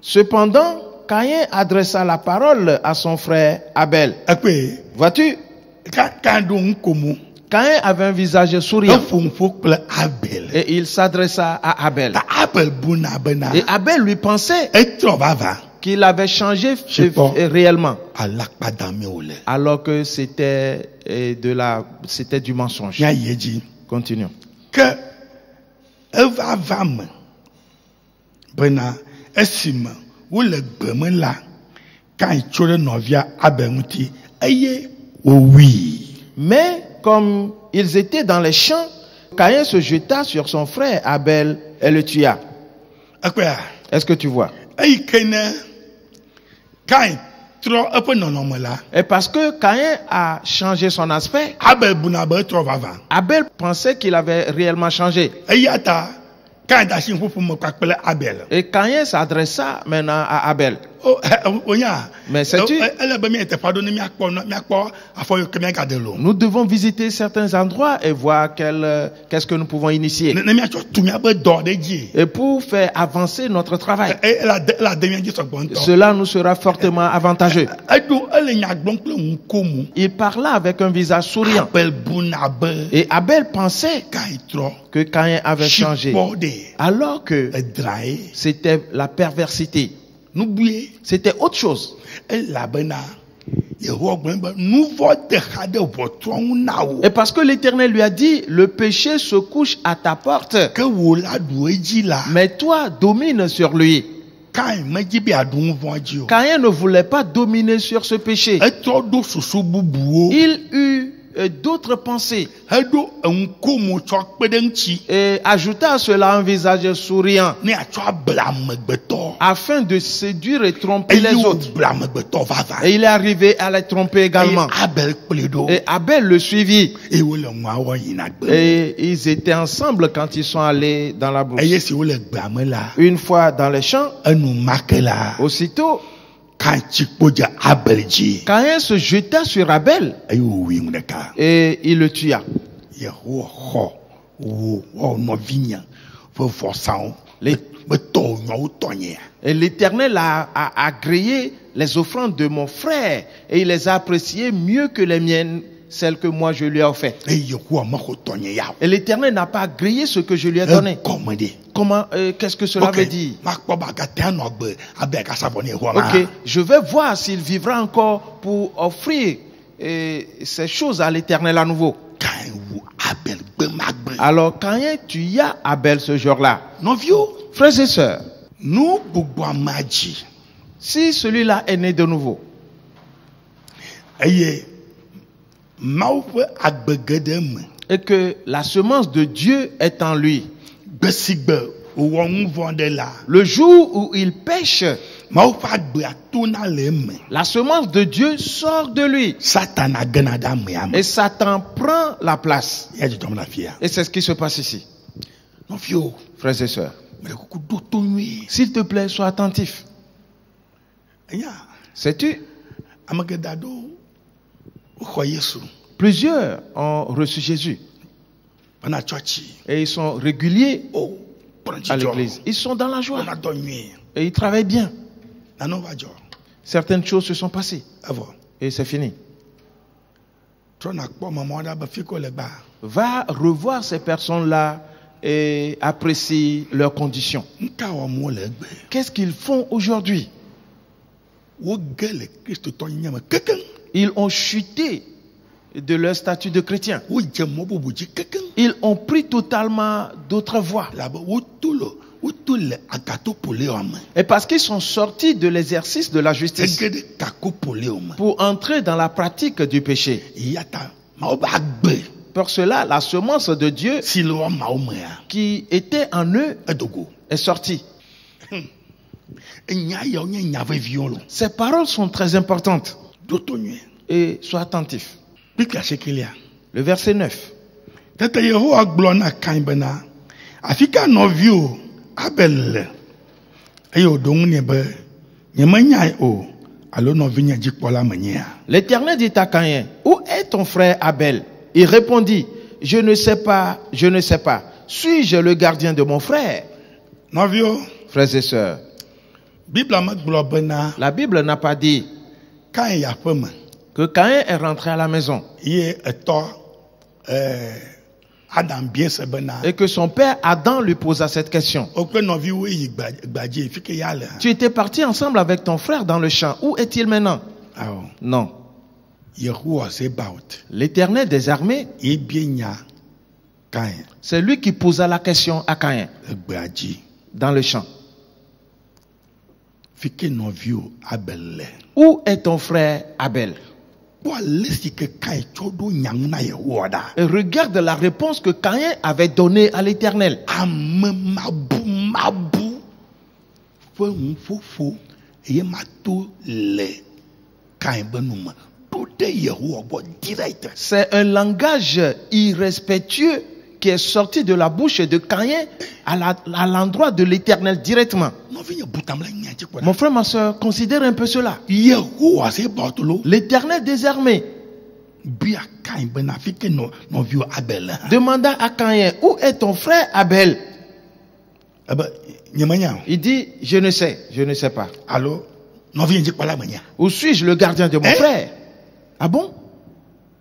cependant, Caïn adressa la parole à son frère Abel. Vois-tu? Caïn avait un visage souriant. Et il s'adressa à Abel. Et Abel lui pensait qu'il avait changé réellement. Alors que c'était du mensonge. Continuons. Mais comme ils étaient dans les champs, Caïn se jeta sur son frère Abel et le tua. Est-ce que tu vois? Et parce que Caïn a changé son aspect, Abel pensait qu'il avait réellement changé. Et Caïn s'adressa maintenant à Abel. Mais sais-tu, nous devons visiter certains endroits et voir qu'est-ce que nous pouvons initier. Et pour faire avancer notre travail. Cela nous sera fortement avantageux. Il parla avec un visage souriant. Et Abel pensait que Caïn avait changé. Alors que c'était la perversité. C'était autre chose. Et parce que l'Éternel lui a dit, le péché se couche à ta porte. Mais toi, domine sur lui. Caïn ne voulait pas dominer sur ce péché. Il eut d'autres pensées Hedo enkomo tsɔ kpe ɖe ŋuti. et ajouta à cela un visage souriant Ne atsɔ abla amegbetɔ. afin de séduire et tromper les Eye autres. wobla amegbetɔ vava. Et il est arrivé à les tromper également. Eye Abel kplɔe ɖo. Et Abel le suivit. Eye wole ŋua wɔ yina gbe. Et ils étaient ensemble quand ils sont allés dans la brousse. Eye si wole gbea me la. Une fois dans les champs, Enumake la. aussitôt, Kan tsikpo dze Abel dzi. Caïn se jeta sur Abel Eye wowi ŋu ɖeka. et il le tua. Yehowa xɔ wo nɔvinya ƒe vɔsawo. Les- Be tɔwo nyawo tɔnyea. Et l'Éternel a agréé les offrandes de mon frère et il les a appréciées mieux que les miennes, celles que moi je lui ai offertes. Eye Yehowa mexɔ tɔnye ya o. Et l'Éternel n'a pas agréé ce que je lui ai donné. Egɔme ɖe. Comment, qu'est-ce que cela veut dire? Makpɔ be agate anɔ gbe abe akasa vɔ ne Yehowa ma. Ok, je vais voir s'il vivra encore pour offrir ces choses à l'Éternel à nouveau. Kain wu Abel gbe ma gbe. Alors Caïn tua Abel ce jour-là. Nɔviwo, Frères et sœurs, nu gbogbo amea dzi. si celui-là est né de nouveau, Eye Mawu ƒe agbe geɖe me. et que la semence de Dieu est en lui, Gbe si gbe wòwɔ nu vɔ ɖe la. le jour où il pêche, Mawu ƒe agbea tona le eme. la semence de Dieu sort de lui. Satana gena ɖe amea me. Et Satan prend la place. Ya dzidzɔm le afi ya. Et c'est ce qui se passe ici. Nɔviwo, Frères et sœurs, meɖe kuku ɖo to nyuie. s'il te plaît, sois attentif. Enya, Sais-tu, ame geɖe aɖewo woxɔ Yesu plusieurs ont reçu Jésus bena tsɔtsi. et ils sont réguliers O, kplɔ à dzidzɔ. l'église. Ils sont dans la joie Wɔna dɔ nyuie. et ils travaillent bien. Nanewo va dzɔ. Certaines choses se sont passées Evɔ, et c'est fini. trɔna kpɔ mamawo ɖa be fi ko le gbaa. Va revoir ces personnes-là et apprécie leurs conditions. Nu ka wɔm wole egbe? Qu'est-ce qu'ils font aujourd'hui? Woge le kristotɔ nye me kekeŋ. Ils ont chuté de leur statut de chrétien. Wodze mɔ bubu dzi kekeŋ. Ils ont pris totalement d'autres voies. Labe woto le agatopolewo me. Et parce qu'ils sont sortis de l'exercice de la justice Ege ɖe kakopolewo me. pour entrer dans la pratique du péché. Ya ta Mawu be agbe Pour cela, la semence de Dieu si le wɔ Mawu mea qui était en eux edogo. est sortie. Enya yawo nye nya veviwo lo. Ces paroles sont très importantes. Ɖo to nyuie. Et sois attentif. Kpikpi asiekelia. Le verset 9. Tete Yehowa gblɔ na Kain bena afi ka nɔviwo Abel le. Eye wòɖo ŋu nɛ be nyemenyae o alo nɔvinye dzikpɔla menyea. L'Éternel dit à Caïn, où est ton frère Abel? Il répondit, je ne sais pas, je ne sais pas. Suis-je le gardien de mon frère? Nɔviwo, Frères et sœurs, Bibla megblɔ bena la Bible n'a pas dit Kain yi aƒe me que Caïn est rentré à la maison ye etɔ Adam bie se bena et que son père Adam lui posa cette question. wo kple nɔviwo yi gbadzi fi ke ya le. Tu étais parti ensemble avec ton frère dans le champ. Où est-il maintenant? Awɔ. Non. Yehowa Sebaot L'Éternel des armées, ye bie nya Kain c'est lui qui posa la question à Caïn le gbea dzi dans le champ. fi ke nɔviwo Abel le. Où est ton frère Abel? Kpɔ ale si ke Kain tsɔ ɖo nya ŋu na Yehowa ɖa. Et regarde la réponse que Caïn avait donnée à l'Éternel. Ame mabu ƒe ŋuƒoƒo ye mato le Kain be nu me ɖo ɖe Yehowa gbɔ direct. C'est un langage irrespectueux qui est sorti de la bouche de Caïn à l'endroit de l'Éternel directement. Nɔvinye butam le nya dzi kpɔ Mon ɖa. frère, ma soeur, considère un peu cela. Yehowa Sebaot lo L'Éternel des armées bia Kain bena fi ke nɔviwo Abel le hã. demanda à Caïn, où est ton frère Abel? Ebe nyemenya o. Il dit, je ne sais pas. Alo nɔvinye dzikpɔla menya. Où suis-je le gardien de mon Hein? frère? Ah bon?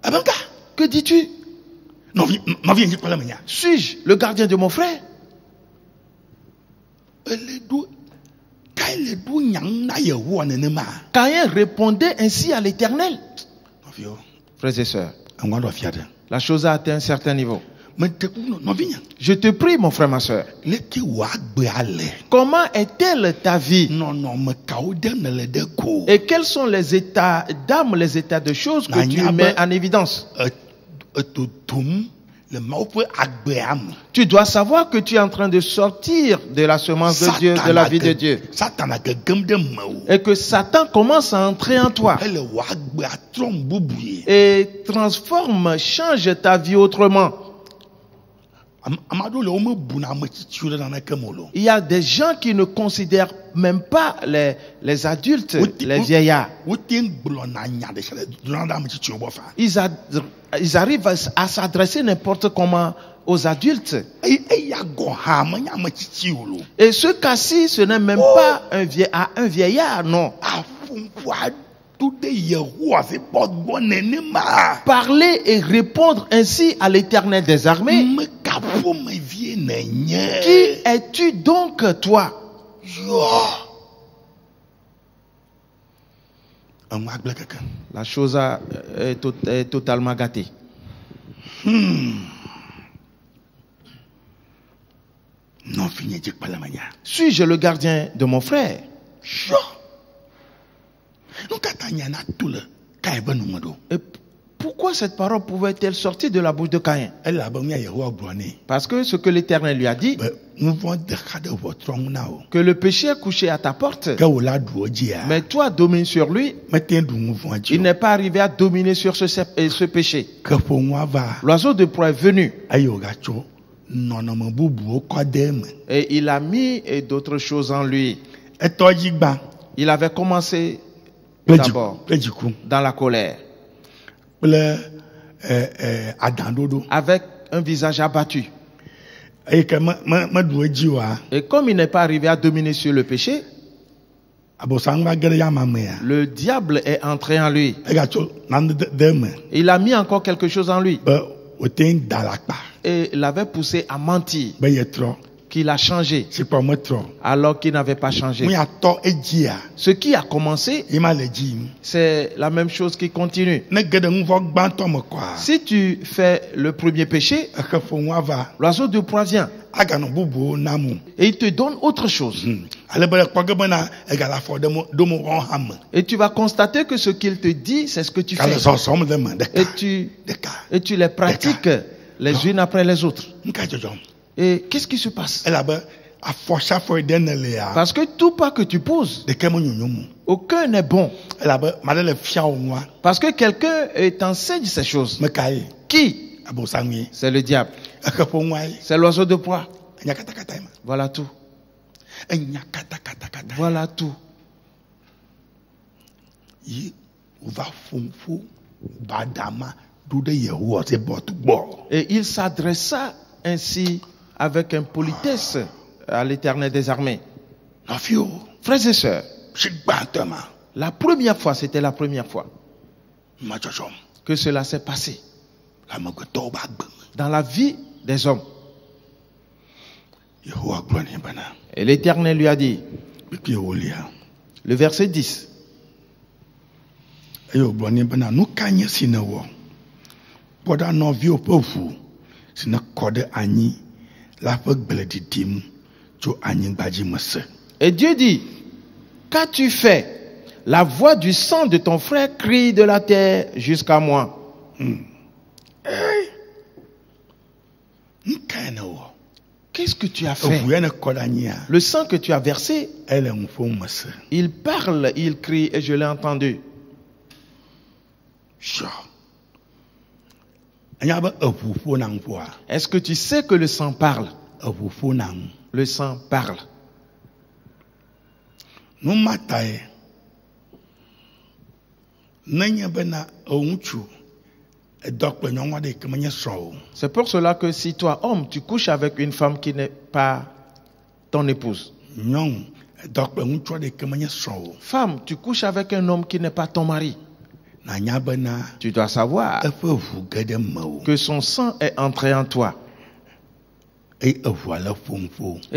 Ebe nka Que dis-tu? nɔvinye dzikpɔla menya. Suis-je le gardien de mon frère? Ele ɖo Kain le ɖo nya ŋu na Yehowa nenema. Caïn répondait ainsi à l'Éternel. Nɔviwo Frères et sœurs, eŋua ɖo afia ɖe. la chose a atteint un certain niveau. Mete ku nɔvinye. Je te prie, mon frère, ma soeur. Leke wò agbea le. Comment est-elle ta vie? Nɔnɔme kawo ɖe ne le ɖe ko. Et quels sont les états d'âme, les états de choses que tu mets en évidence? Tu dois savoir que tu es en train de sortir de la semence de Dieu, de la vie de Dieu. Et que Satan commence à entrer en toi. Et transforme, change ta vie autrement. Il y a des gens qui ne considèrent même pas les adultes, les vieillards. Ils arrivent à s'adresser n'importe comment aux adultes. Et ce cas-ci, ce n'est même pas un vieillard, non. Parler et répondre ainsi à l'Éternel des armées. Qui es-tu donc, toi? La chose est totalement gâtée. Suis-je le gardien de mon frère? Et pourquoi cette parole pouvait-elle sortir de la bouche de Caïn? Parce que ce que l'Éternel lui a dit, que le péché est couché à ta porte, mais toi domines sur lui. Il n'est pas arrivé à dominer sur ce péché. L'oiseau de proie est venu. Et il a mis d'autres choses en lui. Il avait commencé d'abord dans la colère, avec un visage abattu. Et comme il n'est pas arrivé à dominer sur le péché, le diable est entré en lui. Il a mis encore quelque chose en lui. Et l'avait poussé à mentir, qu'il a changé alors qu'il n'avait pas changé. Ce qui a commencé, c'est la même chose qui continue. Si tu fais le premier péché, l'oiseau de proie vient et il te donne autre chose. Et tu vas constater que ce qu'il te dit, c'est ce que tu fais. Et tu les pratiques les unes après les autres. Et qu'est-ce qui se passe? Parce que tout pas que tu poses, aucun n'est bon. Parce que quelqu'un t'enseigne ces choses. Qui? C'est le diable. C'est l'oiseau de proie. Voilà tout. Voilà tout. Et il s'adressa ainsi avec impolitesse à l'Éternel des armées. Frères et sœurs, la première fois, c'était la première fois que cela s'est passé dans la vie des hommes. Et l'Éternel lui a dit, le verset 10, et Dieu dit, qu'as-tu fait? La voix du sang de ton frère crie de la terre jusqu'à moi. Qu'est-ce que tu as fait? Le sang que tu as versé, il parle, il crie et je l'ai entendu. Est-ce que tu sais que le sang parle? Le sang parle. C'est pour cela que si toi, homme, tu couches avec une femme qui n'est pas ton épouse, femme, tu couches avec un homme qui n'est pas ton mari, tu dois savoir que son sang est entré en toi. Et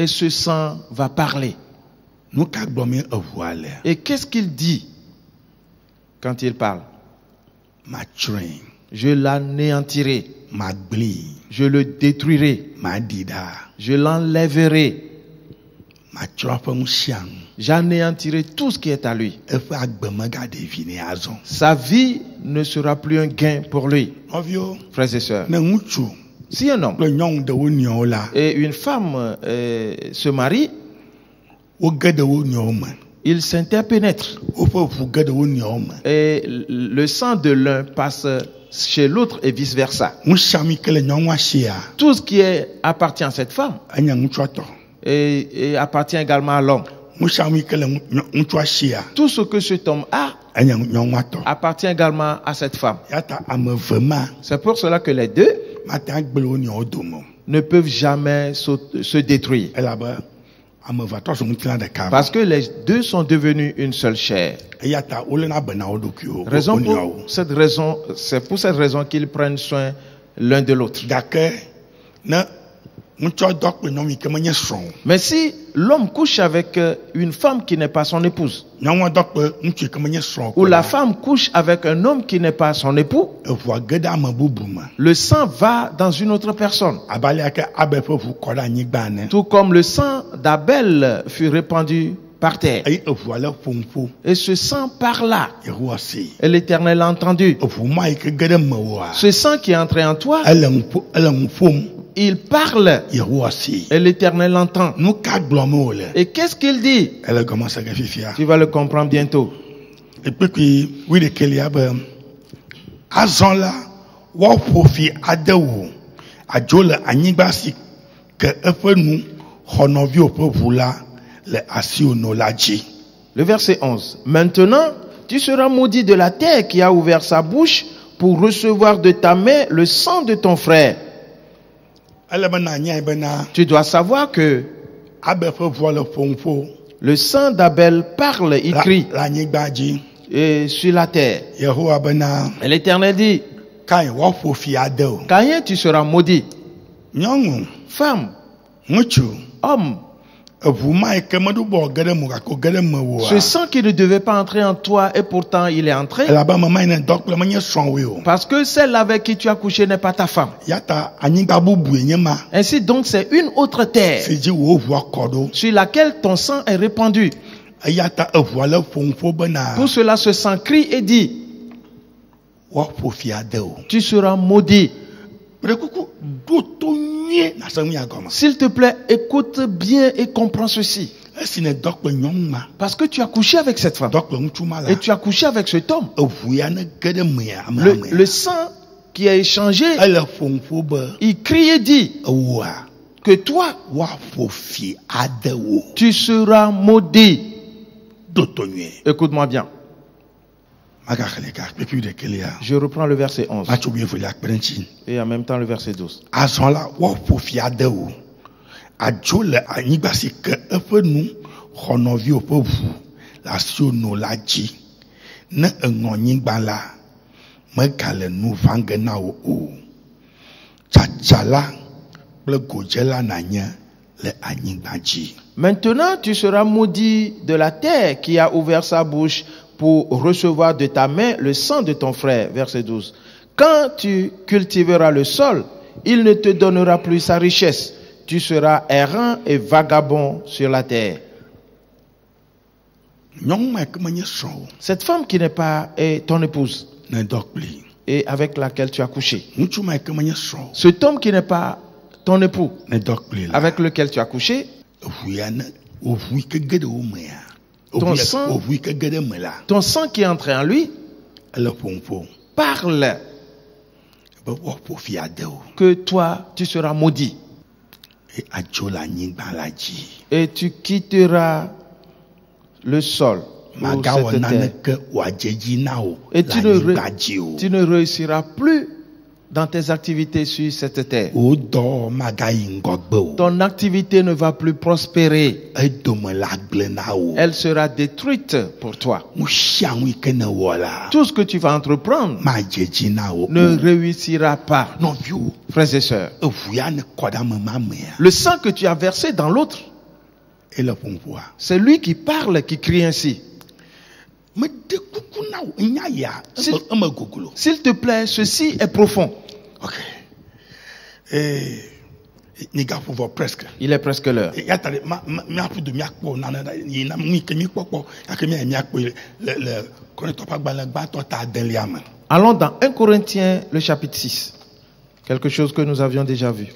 ce sang va parler. Et qu'est-ce qu'il dit quand il parle? Je l'anéantirai. Je le détruirai. Je l'enlèverai. J'anéantirai tout ce qui est à lui. eƒe agbemega ɖevi ne azɔ. Sa vie ne sera plus un gain pour lui. Nɔviwo, Frères et sœurs, ne ŋutsu si un homme kple nyɔnu ɖe wo nɔewo la, et une femme se marient, woge ɖe wo nɔewo me, ils s'interpénètrent woƒe ʋu ge ɖe wo nɔewo me. et le sang de l'un passe chez l'autre et vice versa. Ŋusiami ke le nyɔnua sia, Tout ce qui appartient à cette femme enye ŋutsua tɔ. et appartient également à l'homme. Ŋusiami ke le ŋutsua sia, Tout ce que cet homme a enye nyɔnua tɔ. appartient également à cette femme. Yata ame eve ma C'est pour cela que les deux mate agbe le wo nɔewo dome o. ne peuvent jamais se détruire. Elabe ame eve trɔ so ŋutilã ɖeka. Parce que les deux sont devenus une seule chair. Eyata wolena be na wo ɖokuiwo. Raison wo pour nɔewo. cette raison, c'est pour cette raison qu'ils prennent soin l'un de l'autre. Gake ne ŋutsua dɔ kple nyɔnu yi ke menye srɔ̃ o. Mais si l'homme couche avec une femme qui n'est pas son épouse, Nyɔnua dɔ kple ŋutsu yi ke menye srɔ̃ ou o. la femme couche avec un homme qui n'est pas son époux, Eʋua ge ɖe ame bubu me. le sang va dans une autre personne. Abe alea ke Abel ƒe ʋu kɔ ɖe anyigba ene. Tout comme le sang d'Abel fut répandu par terre. Eye eʋua le ƒoƒo. Et ce sang par là, Yehowa see. et l'Éternel a entendu. Eʋu ma yi ke ge ɖe mewòa, Ce sang qui est entré en toi, ele ŋu ƒom. il parle Yehowa see. et l'Éternel l'entend. Nu ka gblɔm wòle? Et qu'est-ce qu'il dit? Ele gɔme se ge fifia. Tu vas le comprendre bientôt. Ekpekpe 11 be azɔ la woaƒo fi aɖewo adzo le anyigba si ke eƒe nu xɔ nɔviwo ƒe ʋu la le asiwò nɔ la dzi. Le verset 11. Maintenant, tu seras maudit de la terre qui a ouvert sa bouche pour recevoir de ta main le sang de ton frère. Ele be nanyae bena Tu dois savoir que Abel ƒe ʋua le ƒoƒo le sang d'Abel parle, il crie le anyigba dzi. et sur la terre. Yehowa bena Et l'Éternel dit, Kain woaƒo fi aɖewo. Caïn, tu seras maudit. Nyɔnu, Femme, ŋutsu, homme, eʋu ma yi ke meɖo be ge ɖe me gake ge ɖe mewòa. ce sang qui ne devait pas entrer en toi et pourtant il est entré Elabe ame ma yi ne dɔ kple menye srɔ̃woe o. parce que celle avec qui tu as couché n'est pas ta femme. Yata anyigba bubue nye ma Ainsi donc c'est une autre terre si dzi wo ʋua kɔ ɖo. sur laquelle ton sang est répandu. Eyata eʋua le ƒoƒo bena Pour cela ce sang crie et dit, woaƒo fi aɖewo. tu seras maudit. Ɖe kuku ɖo to nyuie nase nu ya gɔme. S'il te plaît, écoute bien et comprends ceci. Esi ne dɔ kple nyɔnu ma, Parce que tu as couché avec cette femme dɔ kple ŋutsu ma la, et tu as couché avec cet homme. eʋu ya ne ge ɖe mea amea Le mea. sang qui a échangé, Ele ƒoƒo be il crie et dit ewoa que toi, woaƒo fi aɖewo. tu seras maudit. Ɖo to nyuie. Écoute-moi bien. Magaxlẽ ka kpekpe ɖekelia. Je reprends le verset 11 Matso 12 kpe ɖe ŋuti. et en même temps le verset 12. Azɔ la woaƒo fi aɖewo adzo le anyigba si ke eƒe nu xɔ nɔviwo ƒe ʋu le asiwo no la dzi. Ne eŋɔ nyigba la megale nu ʋã ge na wo o. Tsatsala kple godzela nanye le anyigba dzi. Maintenant, tu seras maudit de la terre qui a ouvert sa bouche pour recevoir de ta main le sang de ton frère. Verset 12. Quand tu cultiveras le sol, il ne te donnera plus sa richesse. Tu seras errant et vagabond sur la terre. Nyɔnu ma ke menye srɔ̃ o Cette femme qui n'est pas ton épouse ne dɔ kpli. et avec laquelle tu as couché. Ŋutsu ma ke menye srɔ̃ o Cet homme qui n'est pas ton époux ne dɔ kpli la. avec lequel tu as couché, Eʋu ya ne eʋu yi ke ge ɖe wo mea. Ton sang- Eʋu yi ke ge ɖe me la ton sang qui est entré en lui ele ƒoƒo parle be woaƒo fi aɖewo. que toi, tu seras maudit. Et adzo le anyigba la dzi. Et tu quitteras le sol ou Magawɔ cette terre. naneke wòadze dzi na wo Et le tu ne, anyigba dzi o. tu ne réussiras plus dans tes activités sur cette terre. Wò dɔ magayi ŋgɔgbe o. Ton activité ne va plus prospérer. Edome la gblẽ na wo. Elle sera détruite pour toi. Nu sia nu yi ke ne wɔ la Tout ce que tu vas entreprendre madze dzi na wo ne o. réussira pas. Nɔviwo, Frères et sœurs, eʋu ya ne kɔ ɖe ame ma mea le sang que tu as versé dans l'autre, ele ƒoƒoa. c'est lui qui parle, qui crie ainsi. Mede kuku na wo nya ya Si- eme goglo. S'il te plaît, ceci est profond. Ok. presque. Il est presque l'heure. Allons dans 1 Corinthiens, le chapitre 6. Quelque chose que nous avions déjà vu.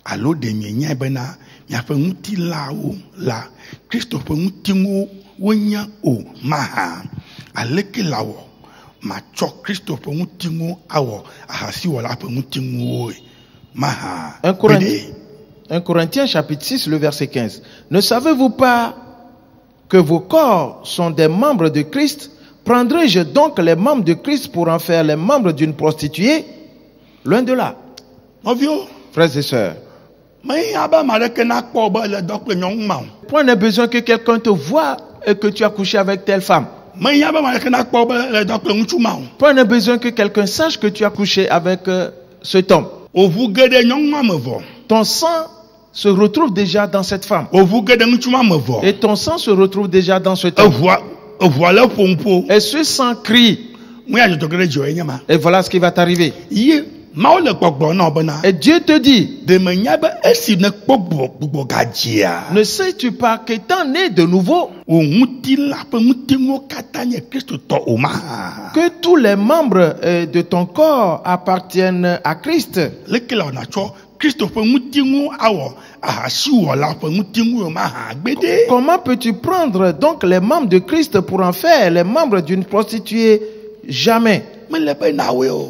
Allo de mienya bena miafa nguti lao la Christophe ngutingo wonya o maha aleke lawo macho Christophe ngutingo awo ahasi wala pa ngutingo maha. 1 Corinthiens chapitre 6 le verset 15. Ne savez-vous pas que vos corps sont des membres de Christ? Prendrai-je donc les membres de Christ pour en faire les membres d'une prostituée? Loin de là. Frères et sœurs, point n'est besoin que quelqu'un te voie et que tu as couché avec telle femme. Point n'est besoin que quelqu'un sache que tu as couché avec cet homme. Ton sang se retrouve déjà dans cette femme. Et ton sang se retrouve déjà dans cet homme. Et ce sang crie. Et voilà ce qui va t'arriver. Et Dieu te dit, ne sais-tu pas qu'étant né de nouveau, que tous les membres de ton corps appartiennent à Christ? Comment peux-tu prendre donc les membres de Christ pour en faire les membres d'une prostituée? Jamais.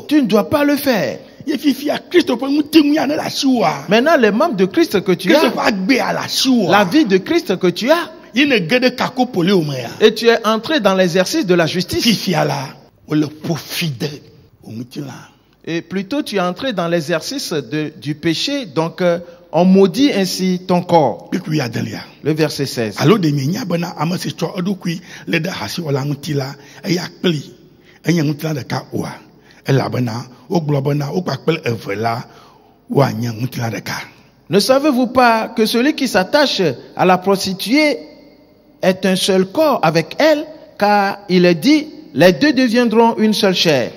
Tu ne dois pas le faire. Maintenant, les membres de Christ que tu as, la vie de Christ que tu as, et tu es entré dans l'exercice de la justice. Et plutôt tu es entré dans l'exercice du péché, donc on maudit ainsi ton corps. Le verset 16. Ne savez-vous pas que celui qui s'attache à la prostituée est un seul corps avec elle, car il est dit, les deux deviendront une seule chair.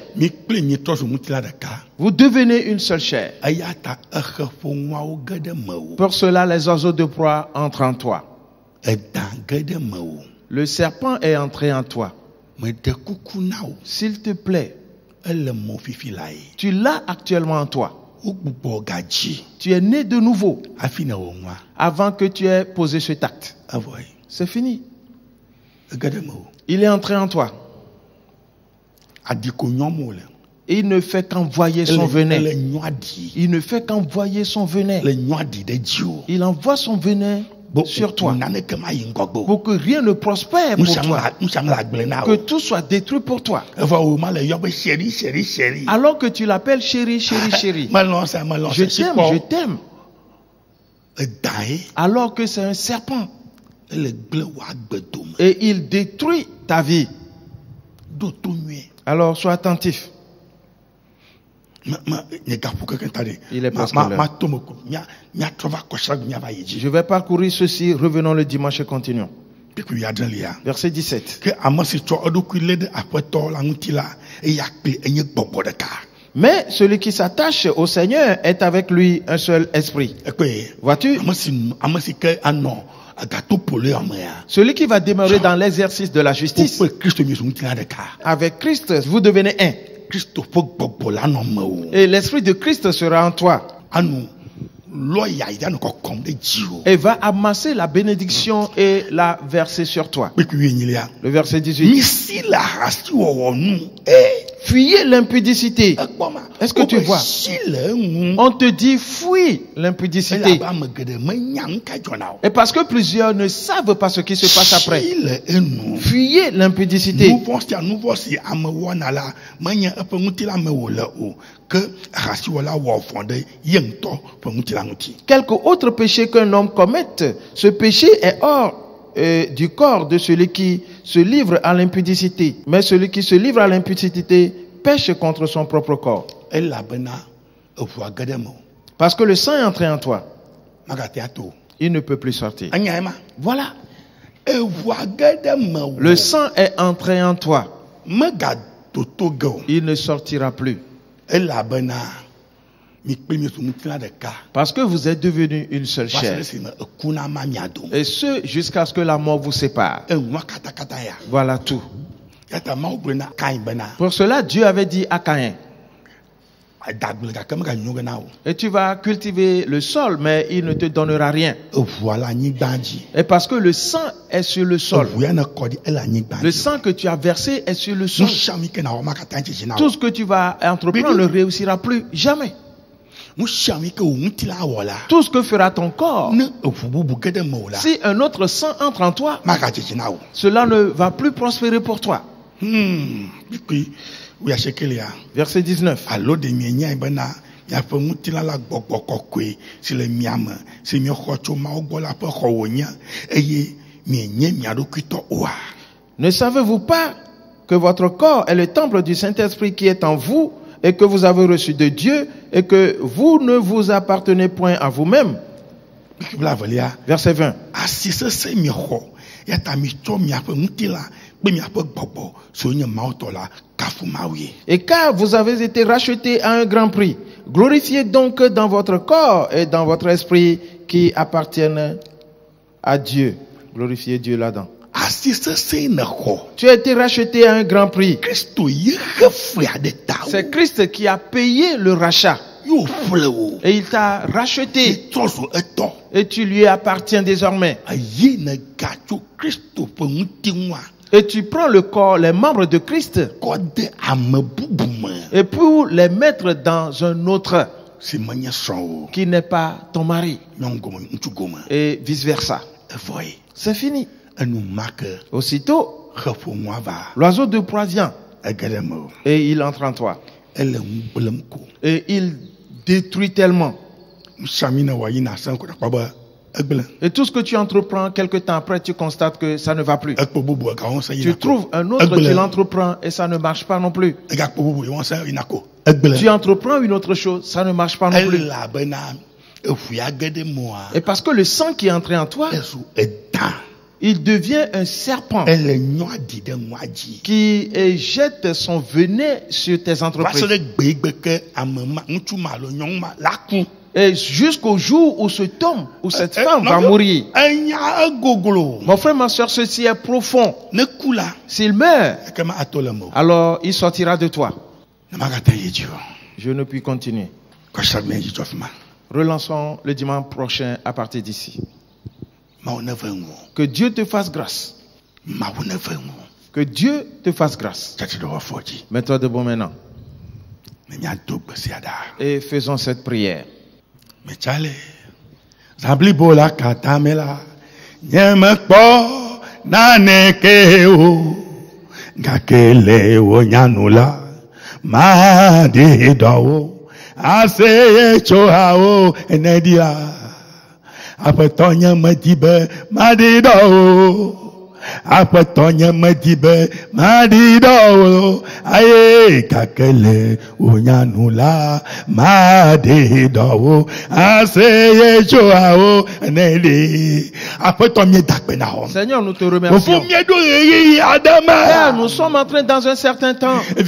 Vous devenez une seule chair. Pour cela, les oiseaux de proie entrent en toi. Le serpent est entré en toi. S'il te plaît, tu l'as actuellement en toi. Tu es né de nouveau avant que tu aies posé cet acte. C'est fini. Il est entré en toi. Et il ne fait qu'envoyer son venin. Il ne fait qu'envoyer son venin. Il envoie son venin sur toi pour que rien ne prospère pour toi, que tout soit détruit pour toi, alors que tu l'appelles chéri, chéri, chéri. Je t'aime, alors que c'est un serpent et il détruit ta vie. Alors sois attentif. Il est presque l'heure. Je vais parcourir ceci. Revenons le dimanche et continuons. Verset 17. Mais celui qui s'attache au Seigneur est avec lui un seul esprit. Vois-tu? Celui qui va demeurer dans l'exercice de la justice, avec Christ, vous devenez un. Et l'esprit de Christ sera en toi. Et va amasser la bénédiction et la verser sur toi. Le verset 18. Fuyez l'impudicité. Est-ce que tu vois? On te dit fuis l'impudicité. Et parce que plusieurs ne savent pas ce qui se passe après. Fuyez l'impudicité. Quelque autre péché qu'un homme commette, ce péché est hors du corps de celui qui se livre à l'impudicité. Mais celui qui se livre à l'impudicité pêche contre son propre corps. Parce que le sang est entré en toi. Il ne peut plus sortir. Anyama. Voilà. Le Le sang est entré en toi. Mega toto go. Il ne sortira plus. Elabena. Mi pe mi sumu tina de ka. Parce que vous êtes devenu une seule chair. Kuna ma miado. Et ce, jusqu'à ce que la mort vous sépare. Enwa kata kata ya. Voilà tout. Yata ma obrena kain bena. Pour cela, Dieu avait dit à Caïn, Adagble ka kama ka nyogena o. et tu vas cultiver le sol, mais il ne te donnera rien. Voilà ni banji. Et parce que le sang est sur le sol. Le Le sang que tu as versé est sur le sol. Tout Tout ce que tu vas entreprendre ne réussira plus jamais. Tout ce que fera ton corps, si un autre sang entre en toi, cela ne va plus prospérer pour toi. Verset 19. Ne savez-vous pas que votre corps est le temple du Saint-Esprit qui est en vous et que vous avez reçu de Dieu et que vous ne vous appartenez point à vous-même? Verset 20. Et car vous avez été rachetés à un grand prix, glorifiez donc dans votre corps et dans votre esprit qui appartiennent à Dieu. Glorifiez Dieu là-dedans. Tu as été racheté à un grand prix. C'est Christ qui a payé le rachat. Et il t'a racheté. Et tu lui appartiens désormais. Et tu prends le corps, les membres de Christ, et pour les mettre dans un autre qui n'est pas ton mari. Et vice-versa. C'est fini. Aussitôt, l'oiseau de proie vient et il entre en toi. Et il détruit tellement. Et tout ce que tu entreprends, quelque temps après, tu constates que ça ne va plus. Tu trouves un autre qui l'entreprend et ça ne marche pas non plus. Tu entreprends une autre chose, ça ne marche pas non plus. Et parce que le sang qui est entré en toi, il devient un serpent qui jette son venin sur tes entreprises. Et jusqu'au jour où cet homme ou cette femme va mourir. Mon frère, ma soeur, ceci est profond. S'il meurt, alors il sortira de toi. Je ne puis continuer. Relançons le dimanche prochain à partir d'ici. Que Dieu te fasse grâce. Que Dieu te fasse grâce. Mets-toi debout maintenant. Et faisons cette prière. Apatonya madibe madido. Apatonya madibe madido. Aye kakele unyanula madido. Aseye choao nedi. Apatonya dakbena hom. Seigneur, nous te remercions. Père, nous sommes entrés dans un certain temps. Et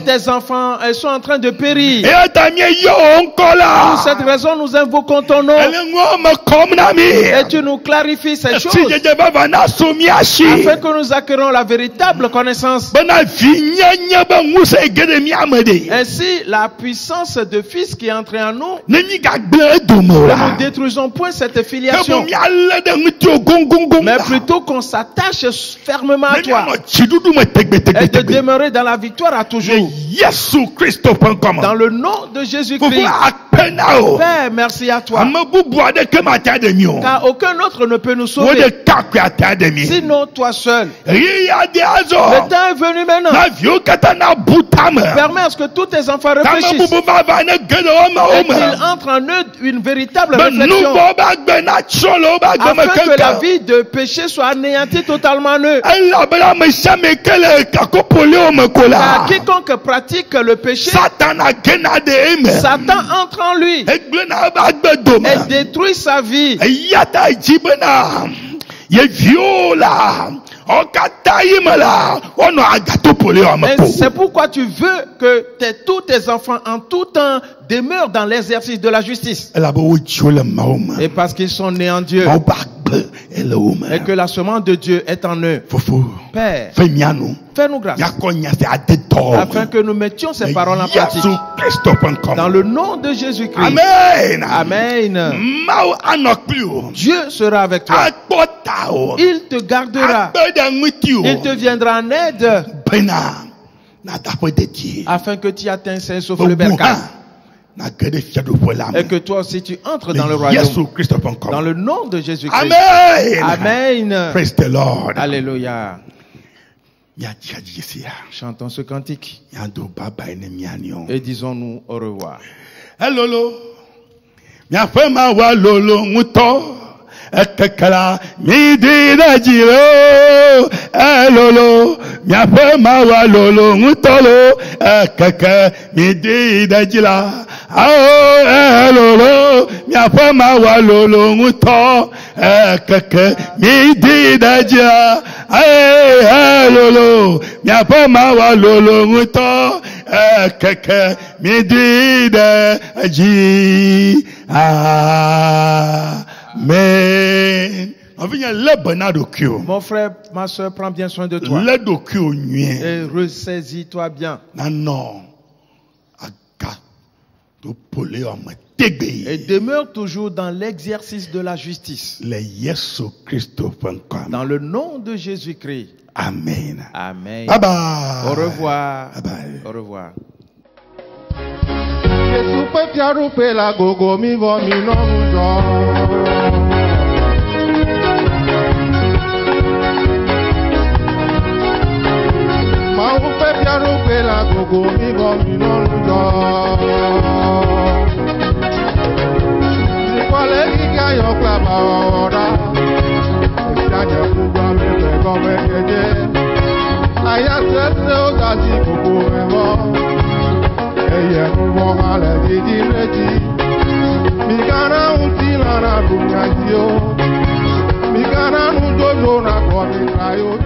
tes enfants, ils sont en train de périr. Pour cette raison, nous invoquons ton nom. Et tu nous clarifies ces choses. Afin que nous acquérons la véritable connaissance. Ainsi, la puissance de Fils qui est entrée en nous, ne nous détruisons point cette filiation. Mais plutôt qu'on s'attache fermement à toi. Et de demeurer dans la victoire à toujours. Dans le nom de Jésus-Christ. Père, merci à toi. Car aucun autre ne peut nous sauver. Sinon toi seul. Le temps est venu maintenant. Permets Permets à ce que tous tes enfants réfléchissent. Et qu'il entre en eux une véritable réflexion. Afin que la vie de péché soit anéantie totalement en eux. Car quiconque pratique le péché, Satan entre en lui et détruit sa vie. C'est pourquoi tu veux que tous tes enfants en tout temps demeurent dans l'exercice de la justice. Et parce qu'ils sont nés en Dieu. Et que la semence de Dieu est en eux. Père, fais-nous grâce afin que nous mettions ces paroles en pratique. Dans le nom de Jésus-Christ. Amen. Amen. Dieu sera avec toi. Il te gardera. Il te viendra en aide afin que tu atteignes Saint-Sauf le Bercail. Et que toi aussi tu entres dans le royaume. Dans le nom de Jésus-Christ. Amen. Amen. Praise the Lord. Alléluia. Chantons ce cantique. Et disons-nous au revoir. Hello. Ekekala midi da jiro elolo miape mawa lolo ngutolo ekeke midi da jila elolo miape mawa lolo nguto ekeke midi da jila elolo miape mawa lolo nguto ekeke midi da jila. Amen. Mon frère, ma soeur, prends bien soin de toi. Et ressaisis-toi bien. Et demeure toujours dans l'exercice de la justice. Dans le nom de Jésus-Christ. Amen. Amen. Bye bye. Au revoir. Bye bye. Au revoir. Mikana unti lana dunya dio, mikana undojo na kwa mitrayo.